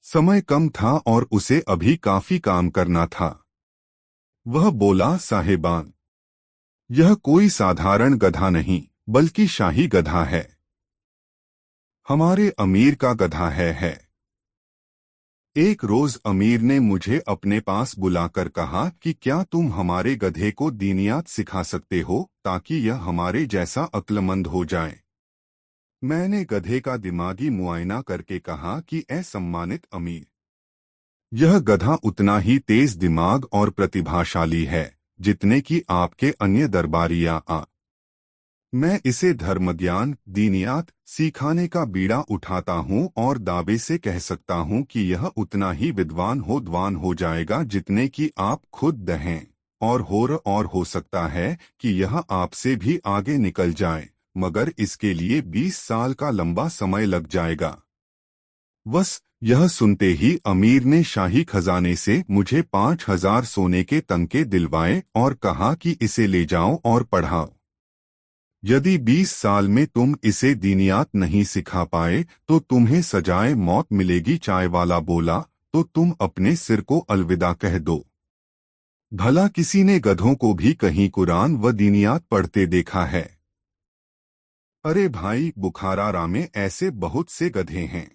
समय कम था और उसे अभी काफी काम करना था। वह बोला, साहेबान, यह कोई साधारण गधा नहीं बल्कि शाही गधा है। हमारे अमीर का गधा है। एक रोज अमीर ने मुझे अपने पास बुलाकर कहा कि क्या तुम हमारे गधे को दीनियात सिखा सकते हो ताकि यह हमारे जैसा अक्लमंद हो जाए। मैंने गधे का दिमागी मुआयना करके कहा कि ए सम्मानित अमीर, यह गधा उतना ही तेज दिमाग और प्रतिभाशाली है जितने कि आपके अन्य दरबारिया आ। मैं इसे धर्मज्ञान दीनियात सिखाने का बीड़ा उठाता हूँ और दावे से कह सकता हूँ कि यह उतना ही विद्वान हो जाएगा जितने कि आप खुद हैं। और हो सकता है कि यह आपसे भी आगे निकल जाए, मगर इसके लिए 20 साल का लंबा समय लग जाएगा। बस यह सुनते ही अमीर ने शाही खजाने से मुझे 5000 सोने के तंके दिलवाए और कहा कि इसे ले जाओ और पढ़ाओ। यदि 20 साल में तुम इसे दीनियात नहीं सिखा पाए तो तुम्हें सजाए मौत मिलेगी। चाय वाला बोला, तो तुम अपने सिर को अलविदा कह दो। भला किसी ने गधों को भी कहीं कुरान व दीनियात पढ़ते देखा है? अरे भाई, बुखारा में ऐसे बहुत से गधे हैं।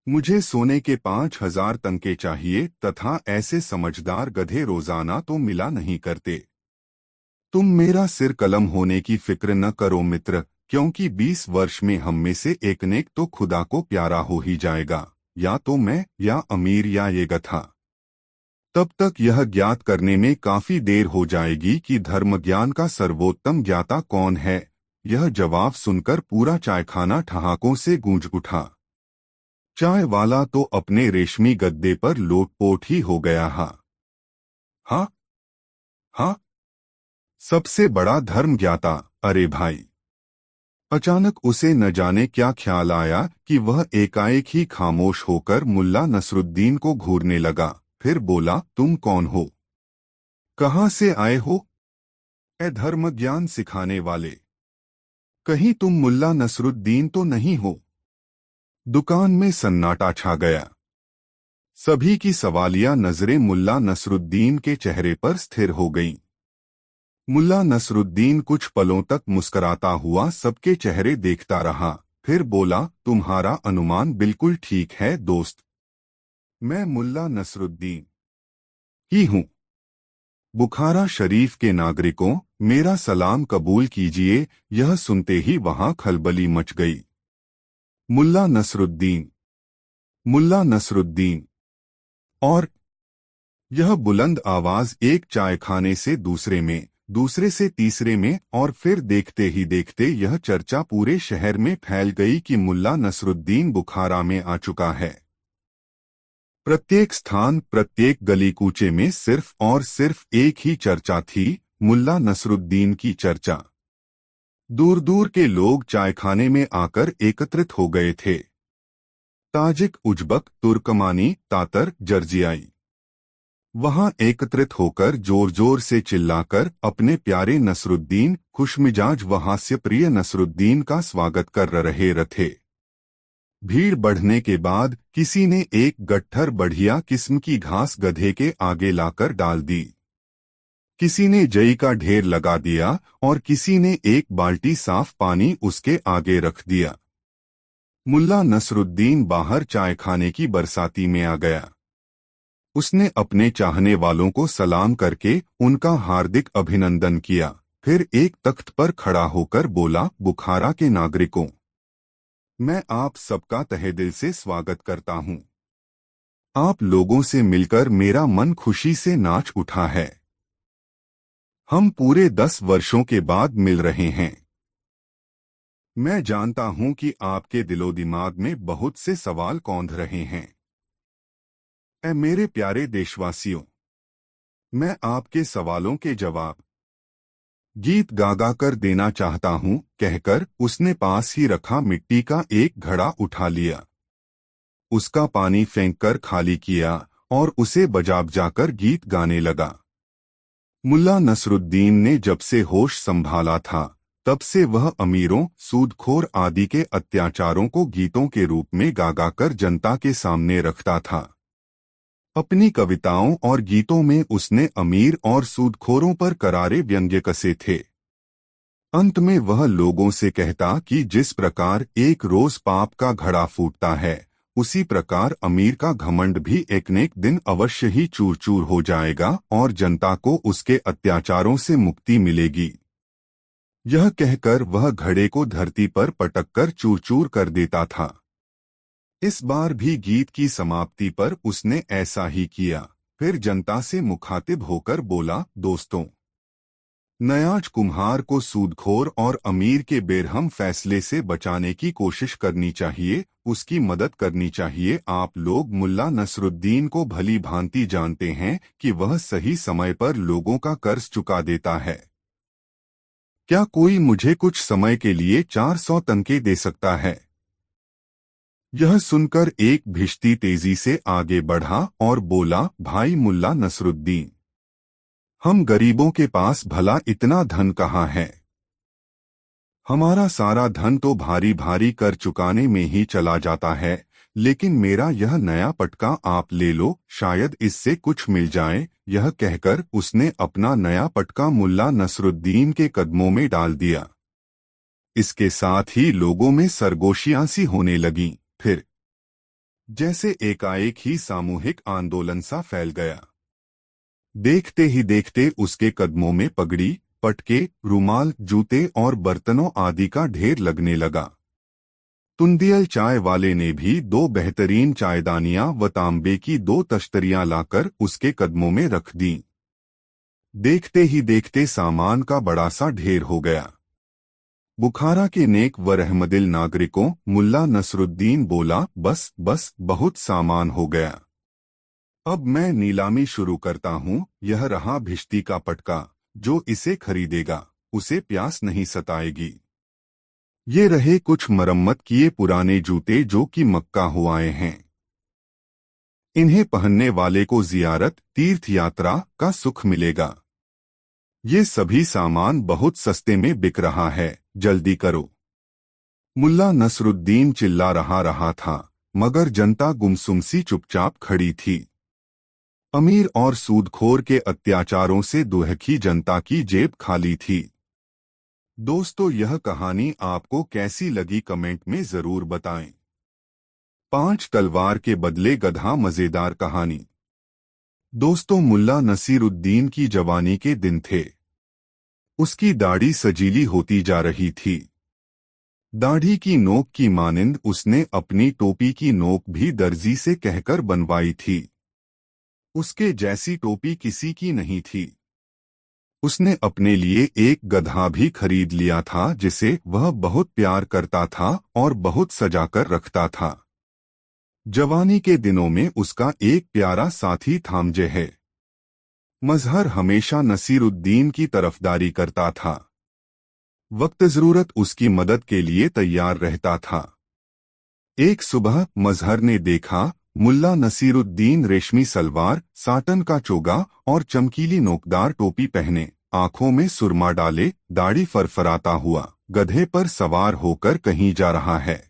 मुझे सोने के 5,000 तंके चाहिए, तथा ऐसे समझदार गधे रोजाना तो मिला नहीं करते। तुम मेरा सिर कलम होने की फिक्र न करो मित्र, क्योंकि 20 वर्ष में हम में से एक ने तो खुदा को प्यारा हो ही जाएगा, या तो मैं, या अमीर, या ये गधा। तब तक यह ज्ञात करने में काफी देर हो जाएगी कि धर्म ज्ञान का सर्वोत्तम ज्ञाता कौन है। यह जवाब सुनकर पूरा चायखाना ठहाकों से गूंज उठा। चाय वाला तो अपने रेशमी गद्दे पर लोटपोट ही हो गया। हाँ हाँ, सबसे बड़ा धर्म ज्ञाता, अरे भाई। अचानक उसे न जाने क्या ख्याल आया कि वह एकाएक ही खामोश होकर मुल्ला नसरुद्दीन को घूरने लगा। फिर बोला, तुम कौन हो? कहाँ से आए हो? ए धर्म ज्ञान सिखाने वाले, कहीं तुम मुल्ला नसरुद्दीन तो नहीं हो? दुकान में सन्नाटा छा गया। सभी की सवालिया नजरें मुल्ला नसरुद्दीन के चेहरे पर स्थिर हो गईं। मुल्ला नसरुद्दीन कुछ पलों तक मुस्कराता हुआ सबके चेहरे देखता रहा, फिर बोला, तुम्हारा अनुमान बिल्कुल ठीक है दोस्त। मैं मुल्ला नसरुद्दीन ही हूँ। बुखारा शरीफ के नागरिकों, मेरा सलाम कबूल कीजिए। यह सुनते ही वहां खलबली मच गई। मुल्ला नसरुद्दीन, मुल्ला नसरुद्दीन। और यह बुलंद आवाज एक चायखाने से दूसरे में, दूसरे से तीसरे में, और फिर देखते ही देखते यह चर्चा पूरे शहर में फैल गई कि मुल्ला नसरुद्दीन बुखारा में आ चुका है। प्रत्येक स्थान, प्रत्येक गली कूचे में सिर्फ और सिर्फ एक ही चर्चा थी, मुल्ला नसरुद्दीन की चर्चा। दूर दूर के लोग चायखाने में आकर एकत्रित हो गए थे। ताजिक, उज्बक, तुर्कमानी, तातर, जर्जियाई वहां एकत्रित होकर जोर जोर से चिल्लाकर अपने प्यारे नसरुद्दीन, खुशमिजाज व हास्यप्रिय नसरुद्दीन का स्वागत कर रहे थे। भीड़ बढ़ने के बाद किसी ने एक गट्ठर बढ़िया किस्म की घास गधे के आगे लाकर डाल दी। किसी ने जई का ढेर लगा दिया और किसी ने एक बाल्टी साफ पानी उसके आगे रख दिया। मुल्ला नसरुद्दीन बाहर चायखाने की बरसाती में आ गया। उसने अपने चाहने वालों को सलाम करके उनका हार्दिक अभिनंदन किया, फिर एक तख्त पर खड़ा होकर बोला, बुखारा के नागरिकों, मैं आप सबका तहे दिल से स्वागत करता हूँ। आप लोगों से मिलकर मेरा मन खुशी से नाच उठा है। हम पूरे 10 वर्षों के बाद मिल रहे हैं। मैं जानता हूं कि आपके दिलो दिमाग में बहुत से सवाल कौंध रहे हैं। ऐ मेरे प्यारे देशवासियों, मैं आपके सवालों के जवाब गीत गा कर देना चाहता हूं, कहकर उसने पास ही रखा मिट्टी का एक घड़ा उठा लिया, उसका पानी फेंककर खाली किया और उसे बजाकर गीत गाने लगा। मुल्ला नसरुद्दीन ने जब से होश संभाला था, तब से वह अमीरों, सूदखोर आदि के अत्याचारों को गीतों के रूप में गा कर जनता के सामने रखता था। अपनी कविताओं और गीतों में उसने अमीर और सूदखोरों पर करारे व्यंग्य कसे थे। अंत में वह लोगों से कहता कि जिस प्रकार एक रोज पाप का घड़ा फूटता है, उसी प्रकार अमीर का घमंड भी एक न एक दिन अवश्य ही चूर चूर हो जाएगा और जनता को उसके अत्याचारों से मुक्ति मिलेगी। यह कहकर वह घड़े को धरती पर पटककर चूर चूर कर देता था। इस बार भी गीत की समाप्ति पर उसने ऐसा ही किया। फिर जनता से मुखातिब होकर बोला, दोस्तों, नयाज कुम्हार को सूदखोर और अमीर के बेरहम फैसले से बचाने की कोशिश करनी चाहिए, उसकी मदद करनी चाहिए। आप लोग मुल्ला नसरुद्दीन को भली भांति जानते हैं कि वह सही समय पर लोगों का कर्ज चुका देता है। क्या कोई मुझे कुछ समय के लिए 400 तनके दे सकता है? यह सुनकर एक भिश्ती तेजी से आगे बढ़ा और बोला, भाई मुल्ला नसरुद्दीन, हम गरीबों के पास भला इतना धन कहाँ है? हमारा सारा धन तो भारी भारी कर चुकाने में ही चला जाता है, लेकिन मेरा यह नया पटका आप ले लो, शायद इससे कुछ मिल जाए। यह कहकर उसने अपना नया पटका मुल्ला नसरुद्दीन के कदमों में डाल दिया। इसके साथ ही लोगों में सरगोशियां सी होने लगीं। फिर जैसे एकाएक ही सामूहिक आंदोलन सा फैल गया। देखते ही देखते उसके कदमों में पगड़ी, पटके, रुमाल, जूते और बर्तनों आदि का ढेर लगने लगा। तुंदियल चाय वाले ने भी 2 बेहतरीन चायदानियां व तांबे की 2 तश्तरियां लाकर उसके कदमों में रख दीं। देखते ही देखते सामान का बड़ा सा ढेर हो गया। बुखारा के नेक व रहमदिल नागरिकों, मुल्ला नसरुद्दीन बोला, बस बस, बहुत सामान हो गया। अब मैं नीलामी शुरू करता हूँ। यह रहा भिश्ती का पटका, जो इसे खरीदेगा उसे प्यास नहीं सताएगी। ये रहे कुछ मरम्मत किए पुराने जूते जो कि मक्का हो आए हैं। इन्हें पहनने वाले को जियारत, तीर्थ यात्रा का सुख मिलेगा। ये सभी सामान बहुत सस्ते में बिक रहा है, जल्दी करो। मुल्ला नसरुद्दीन चिल्ला रहा था, मगर जनता गुमसुम सी चुपचाप खड़ी थी। अमीर और सूदखोर के अत्याचारों से दुहकी जनता की जेब खाली थी। दोस्तों, यह कहानी आपको कैसी लगी कमेंट में जरूर बताएं। 5 तलवार के बदले गधा मजेदार कहानी। दोस्तों, मुल्ला नसीरुद्दीन की जवानी के दिन थे। उसकी दाढ़ी सजीली होती जा रही थी। दाढ़ी की नोक की मानिंद उसने अपनी टोपी की नोक भी दर्जी से कहकर बनवाई थी। उसके जैसी टोपी किसी की नहीं थी। उसने अपने लिए एक गधा भी खरीद लिया था जिसे वह बहुत प्यार करता था और बहुत सजाकर रखता था। जवानी के दिनों में उसका एक प्यारा साथी थामजे है। मजहर हमेशा नसीरुद्दीन की तरफदारी करता था। वक्त जरूरत उसकी मदद के लिए तैयार रहता था। एक सुबह मजहर ने देखा मुल्ला नसीरुद्दीन रेशमी सलवार, साटन का चोगा और चमकीली नोकदार टोपी पहने, आंखों में सुरमा डाले, दाढ़ी फरफराता हुआ गधे पर सवार होकर कहीं जा रहा है।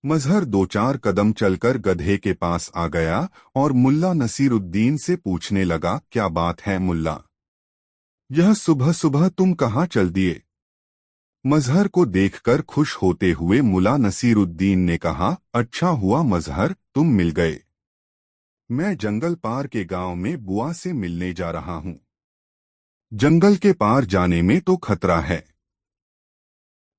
मजहर 2-4 कदम चलकर गधे के पास आ गया और मुल्ला नसीरुद्दीन से पूछने लगा, क्या बात है मुल्ला? यह सुबह सुबह तुम कहाँ चल दिए? मजहर को देखकर खुश होते हुए मुल्ला नसीरुद्दीन ने कहा, अच्छा हुआ मजहर, तुम मिल गए। मैं जंगल पार के गांव में बुआ से मिलने जा रहा हूँ। जंगल के पार जाने में तो खतरा है।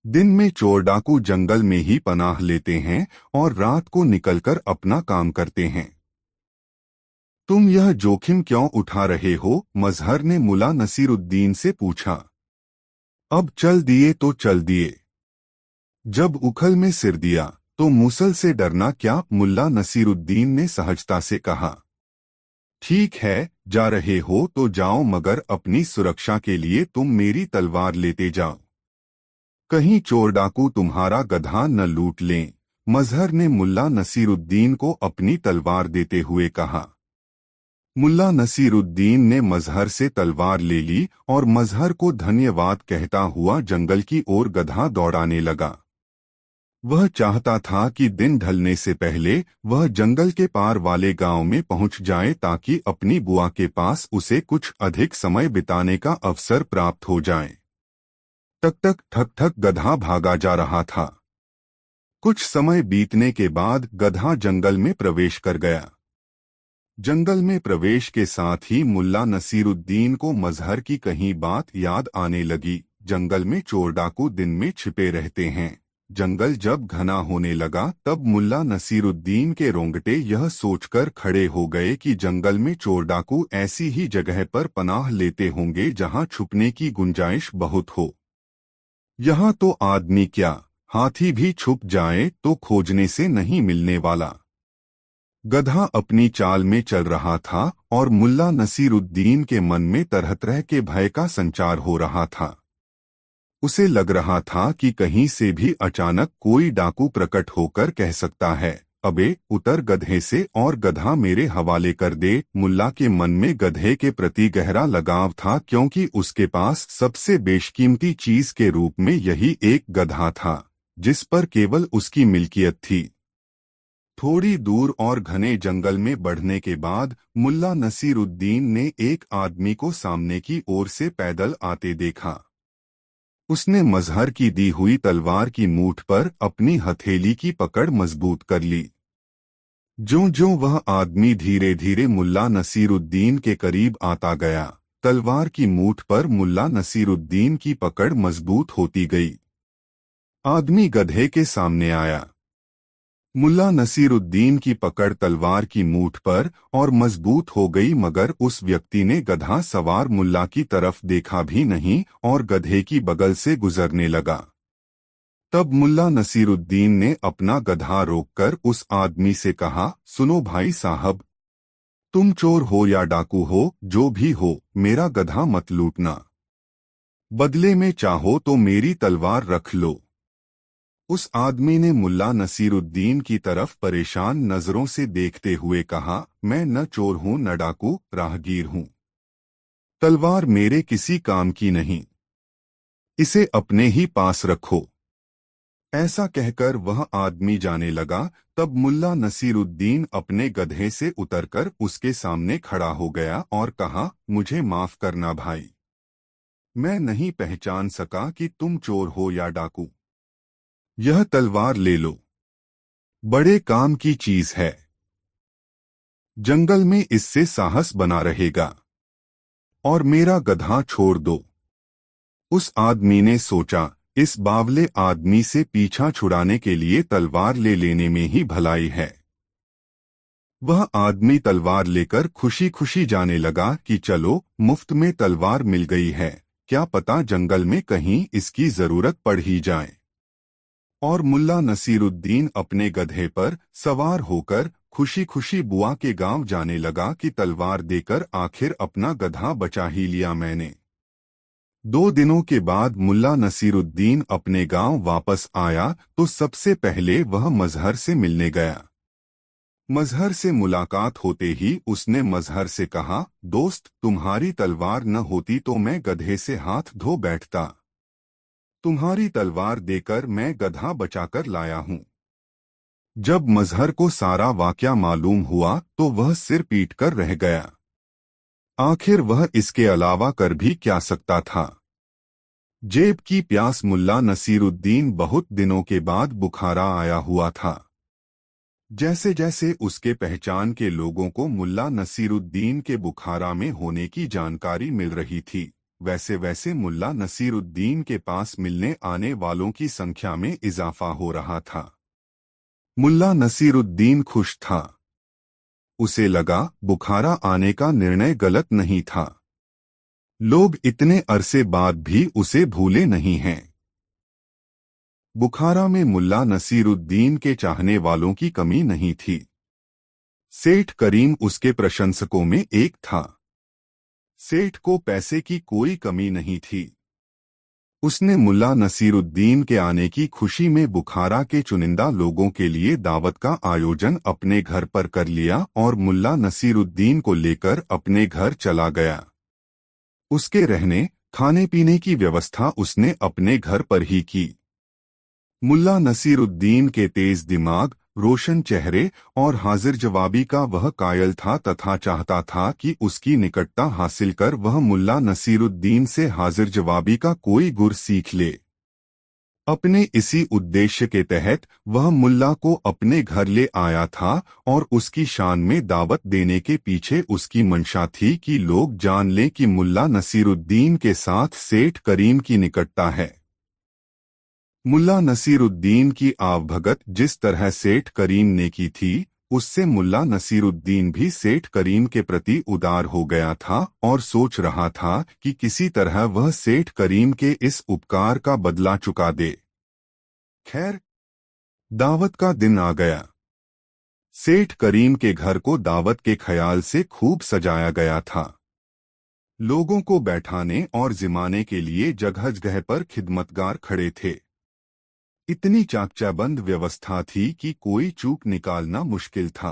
दिन में चोर डाकू जंगल में ही पनाह लेते हैं और रात को निकलकर अपना काम करते हैं। तुम यह जोखिम क्यों उठा रहे हो? मजहर ने मुल्ला नसीरुद्दीन से पूछा। अब चल दिए तो चल दिए। जब उखल में सिर दिया तो मूसल से डरना क्या? मुल्ला नसीरुद्दीन ने सहजता से कहा। ठीक है, जा रहे हो तो जाओ, मगर अपनी सुरक्षा के लिए तुम मेरी तलवार लेते जाओ। कहीं चोर डाकू तुम्हारा गधा न लूट लें। मजहर ने मुल्ला नसीरुद्दीन को अपनी तलवार देते हुए कहा। मुल्ला नसीरुद्दीन ने मजहर से तलवार ले ली और मजहर को धन्यवाद कहता हुआ जंगल की ओर गधा दौड़ाने लगा। वह चाहता था कि दिन ढलने से पहले वह जंगल के पार वाले गांव में पहुंच जाए ताकि अपनी बुआ के पास उसे कुछ अधिक समय बिताने का अवसर प्राप्त हो जाए। टक टक ठक ठक गधा भागा जा रहा था। कुछ समय बीतने के बाद गधा जंगल में प्रवेश कर गया। जंगल में प्रवेश के साथ ही मुल्ला नसीरुद्दीन को मजहर की कहीं बात याद आने लगी। जंगल में चोर डाकू दिन में छिपे रहते हैं। जंगल जब घना होने लगा तब मुल्ला नसीरुद्दीन के रोंगटे यह सोचकर खड़े हो गए कि जंगल में चोर डाकू ऐसी ही जगह पर पनाह लेते होंगे जहां छुपने की गुंजाइश बहुत हो। यहाँ तो आदमी क्या, हाथी भी छुप जाए तो खोजने से नहीं मिलने वाला। गधा अपनी चाल में चल रहा था और मुल्ला नसीरुद्दीन के मन में तरह तरह के भय का संचार हो रहा था। उसे लग रहा था कि कहीं से भी अचानक कोई डाकू प्रकट होकर कह सकता है, अबे उतर गधे से और गधा मेरे हवाले कर दे। मुल्ला के मन में गधे के प्रति गहरा लगाव था क्योंकि उसके पास सबसे बेशकीमती चीज के रूप में यही एक गधा था जिस पर केवल उसकी मिल्कियत थी। थोड़ी दूर और घने जंगल में बढ़ने के बाद मुल्ला नसीरुद्दीन ने एक आदमी को सामने की ओर से पैदल आते देखा। उसने मजहर की दी हुई तलवार की मूठ पर अपनी हथेली की पकड़ मजबूत कर ली। ज्यों-ज्यों वह आदमी धीरे धीरे मुल्ला नसीरुद्दीन के करीब आता गया, तलवार की मूठ पर मुल्ला नसीरुद्दीन की पकड़ मजबूत होती गई। आदमी गधे के सामने आया। मुल्ला नसीरुद्दीन की पकड़ तलवार की मूठ पर और मजबूत हो गई, मगर उस व्यक्ति ने गधा सवार मुल्ला की तरफ देखा भी नहीं और गधे की बगल से गुजरने लगा। तब मुल्ला नसीरुद्दीन ने अपना गधा रोककर उस आदमी से कहा, सुनो भाई साहब, तुम चोर हो या डाकू हो, जो भी हो, मेरा गधा मत लूटना। बदले में चाहो तो मेरी तलवार रख लो। उस आदमी ने मुल्ला नसीरुद्दीन की तरफ परेशान नजरों से देखते हुए कहा, मैं न चोर हूं न डाकू, राहगीर हूं। तलवार मेरे किसी काम की नहीं, इसे अपने ही पास रखो। ऐसा कहकर वह आदमी जाने लगा। तब मुल्ला नसीरुद्दीन अपने गधे से उतरकर उसके सामने खड़ा हो गया और कहा, मुझे माफ करना भाई, मैं नहीं पहचान सका कि तुम चोर हो या डाकू। यह तलवार ले लो, बड़े काम की चीज है, जंगल में इससे साहस बना रहेगा, और मेरा गधा छोड़ दो। उस आदमी ने सोचा, इस बावले आदमी से पीछा छुड़ाने के लिए तलवार ले लेने में ही भलाई है। वह आदमी तलवार लेकर खुशी खुशी जाने लगा कि चलो, मुफ्त में तलवार मिल गई है, क्या पता जंगल में कहीं इसकी जरूरत पड़ ही जाए। और मुल्ला नसीरुद्दीन अपने गधे पर सवार होकर खुशी खुशी बुआ के गांव जाने लगा कि तलवार देकर आखिर अपना गधा बचा ही लिया मैंने। 2 दिनों के बाद मुल्ला नसीरुद्दीन अपने गांव वापस आया तो सबसे पहले वह मजहर से मिलने गया। मजहर से मुलाकात होते ही उसने मजहर से कहा, दोस्त, तुम्हारी तलवार न होती तो मैं गधे से हाथ धो बैठता। तुम्हारी तलवार देकर मैं गधा बचाकर लाया हूं। जब मजहर को सारा वाकया मालूम हुआ तो वह सिर पीट कर रह गया। आखिर वह इसके अलावा कर भी क्या सकता था। जेब की प्यास। मुल्ला नसीरुद्दीन बहुत दिनों के बाद बुखारा आया हुआ था। जैसे जैसे उसके पहचान के लोगों को मुल्ला नसीरुद्दीन के बुखारा में होने की जानकारी मिल रही थी, वैसे वैसे मुल्ला नसीरुद्दीन के पास मिलने आने वालों की संख्या में इजाफा हो रहा था। मुल्ला नसीरुद्दीन खुश था। उसे लगा बुखारा आने का निर्णय गलत नहीं था। लोग इतने अरसे बाद भी उसे भूले नहीं हैं। बुखारा में मुल्ला नसीरुद्दीन के चाहने वालों की कमी नहीं थी। सेठ करीम उसके प्रशंसकों में एक था। सेठ को पैसे की कोई कमी नहीं थी। उसने मुल्ला नसीरुद्दीन के आने की खुशी में बुखारा के चुनिंदा लोगों के लिए दावत का आयोजन अपने घर पर कर लिया और मुल्ला नसीरुद्दीन को लेकर अपने घर चला गया। उसके रहने खाने पीने की व्यवस्था उसने अपने घर पर ही की। मुल्ला नसीरुद्दीन के तेज दिमाग, रोशन चेहरे और हाजिर जवाबी का वह कायल था तथा चाहता था कि उसकी निकटता हासिल कर वह मुल्ला नसीरुद्दीन से हाजिर जवाबी का कोई गुर सीख ले। अपने इसी उद्देश्य के तहत वह मुल्ला को अपने घर ले आया था और उसकी शान में दावत देने के पीछे उसकी मंशा थी कि लोग जान लें कि मुल्ला नसीरुद्दीन के साथ सेठ करीम की निकटता है। मुल्ला नसीरुद्दीन की आवभगत जिस तरह सेठ करीम ने की थी, उससे मुल्ला नसीरुद्दीन भी सेठ करीम के प्रति उदार हो गया था और सोच रहा था कि किसी तरह वह सेठ करीम के इस उपकार का बदला चुका दे। खैर, दावत का दिन आ गया। सेठ करीम के घर को दावत के ख्याल से खूब सजाया गया था। लोगों को बैठाने और जिमाने के लिए जगह जगह पर खिदमतगार खड़े थे। इतनी चाकचौबंद व्यवस्था थी कि कोई चूक निकालना मुश्किल था।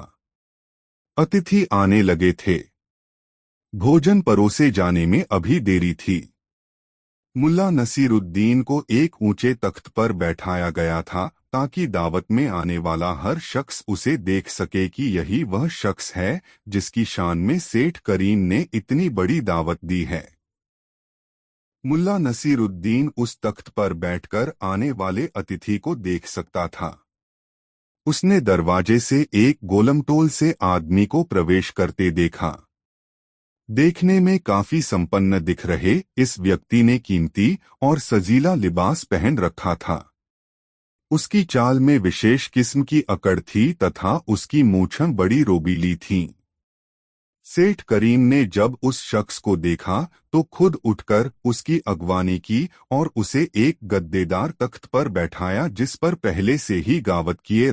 अतिथि आने लगे थे। भोजन परोसे जाने में अभी देरी थी। मुल्ला नसीरुद्दीन को एक ऊंचे तख्त पर बैठाया गया था ताकि दावत में आने वाला हर शख्स उसे देख सके कि यही वह शख्स है जिसकी शान में सेठ करीम ने इतनी बड़ी दावत दी है। मुल्ला नसीरुद्दीन उस तख्त पर बैठकर आने वाले अतिथि को देख सकता था। उसने दरवाजे से एक गोलमटोल से आदमी को प्रवेश करते देखा। देखने में काफी संपन्न दिख रहे इस व्यक्ति ने कीमती और सजीला लिबास पहन रखा था। उसकी चाल में विशेष किस्म की अकड़ थी तथा उसकी मूंछें बड़ी रोबीली थीं। सेठ करीम ने जब उस शख्स को देखा तो खुद उठकर उसकी अगवानी की और उसे एक गद्देदार तख्त पर बैठाया जिस पर पहले से ही गावत किए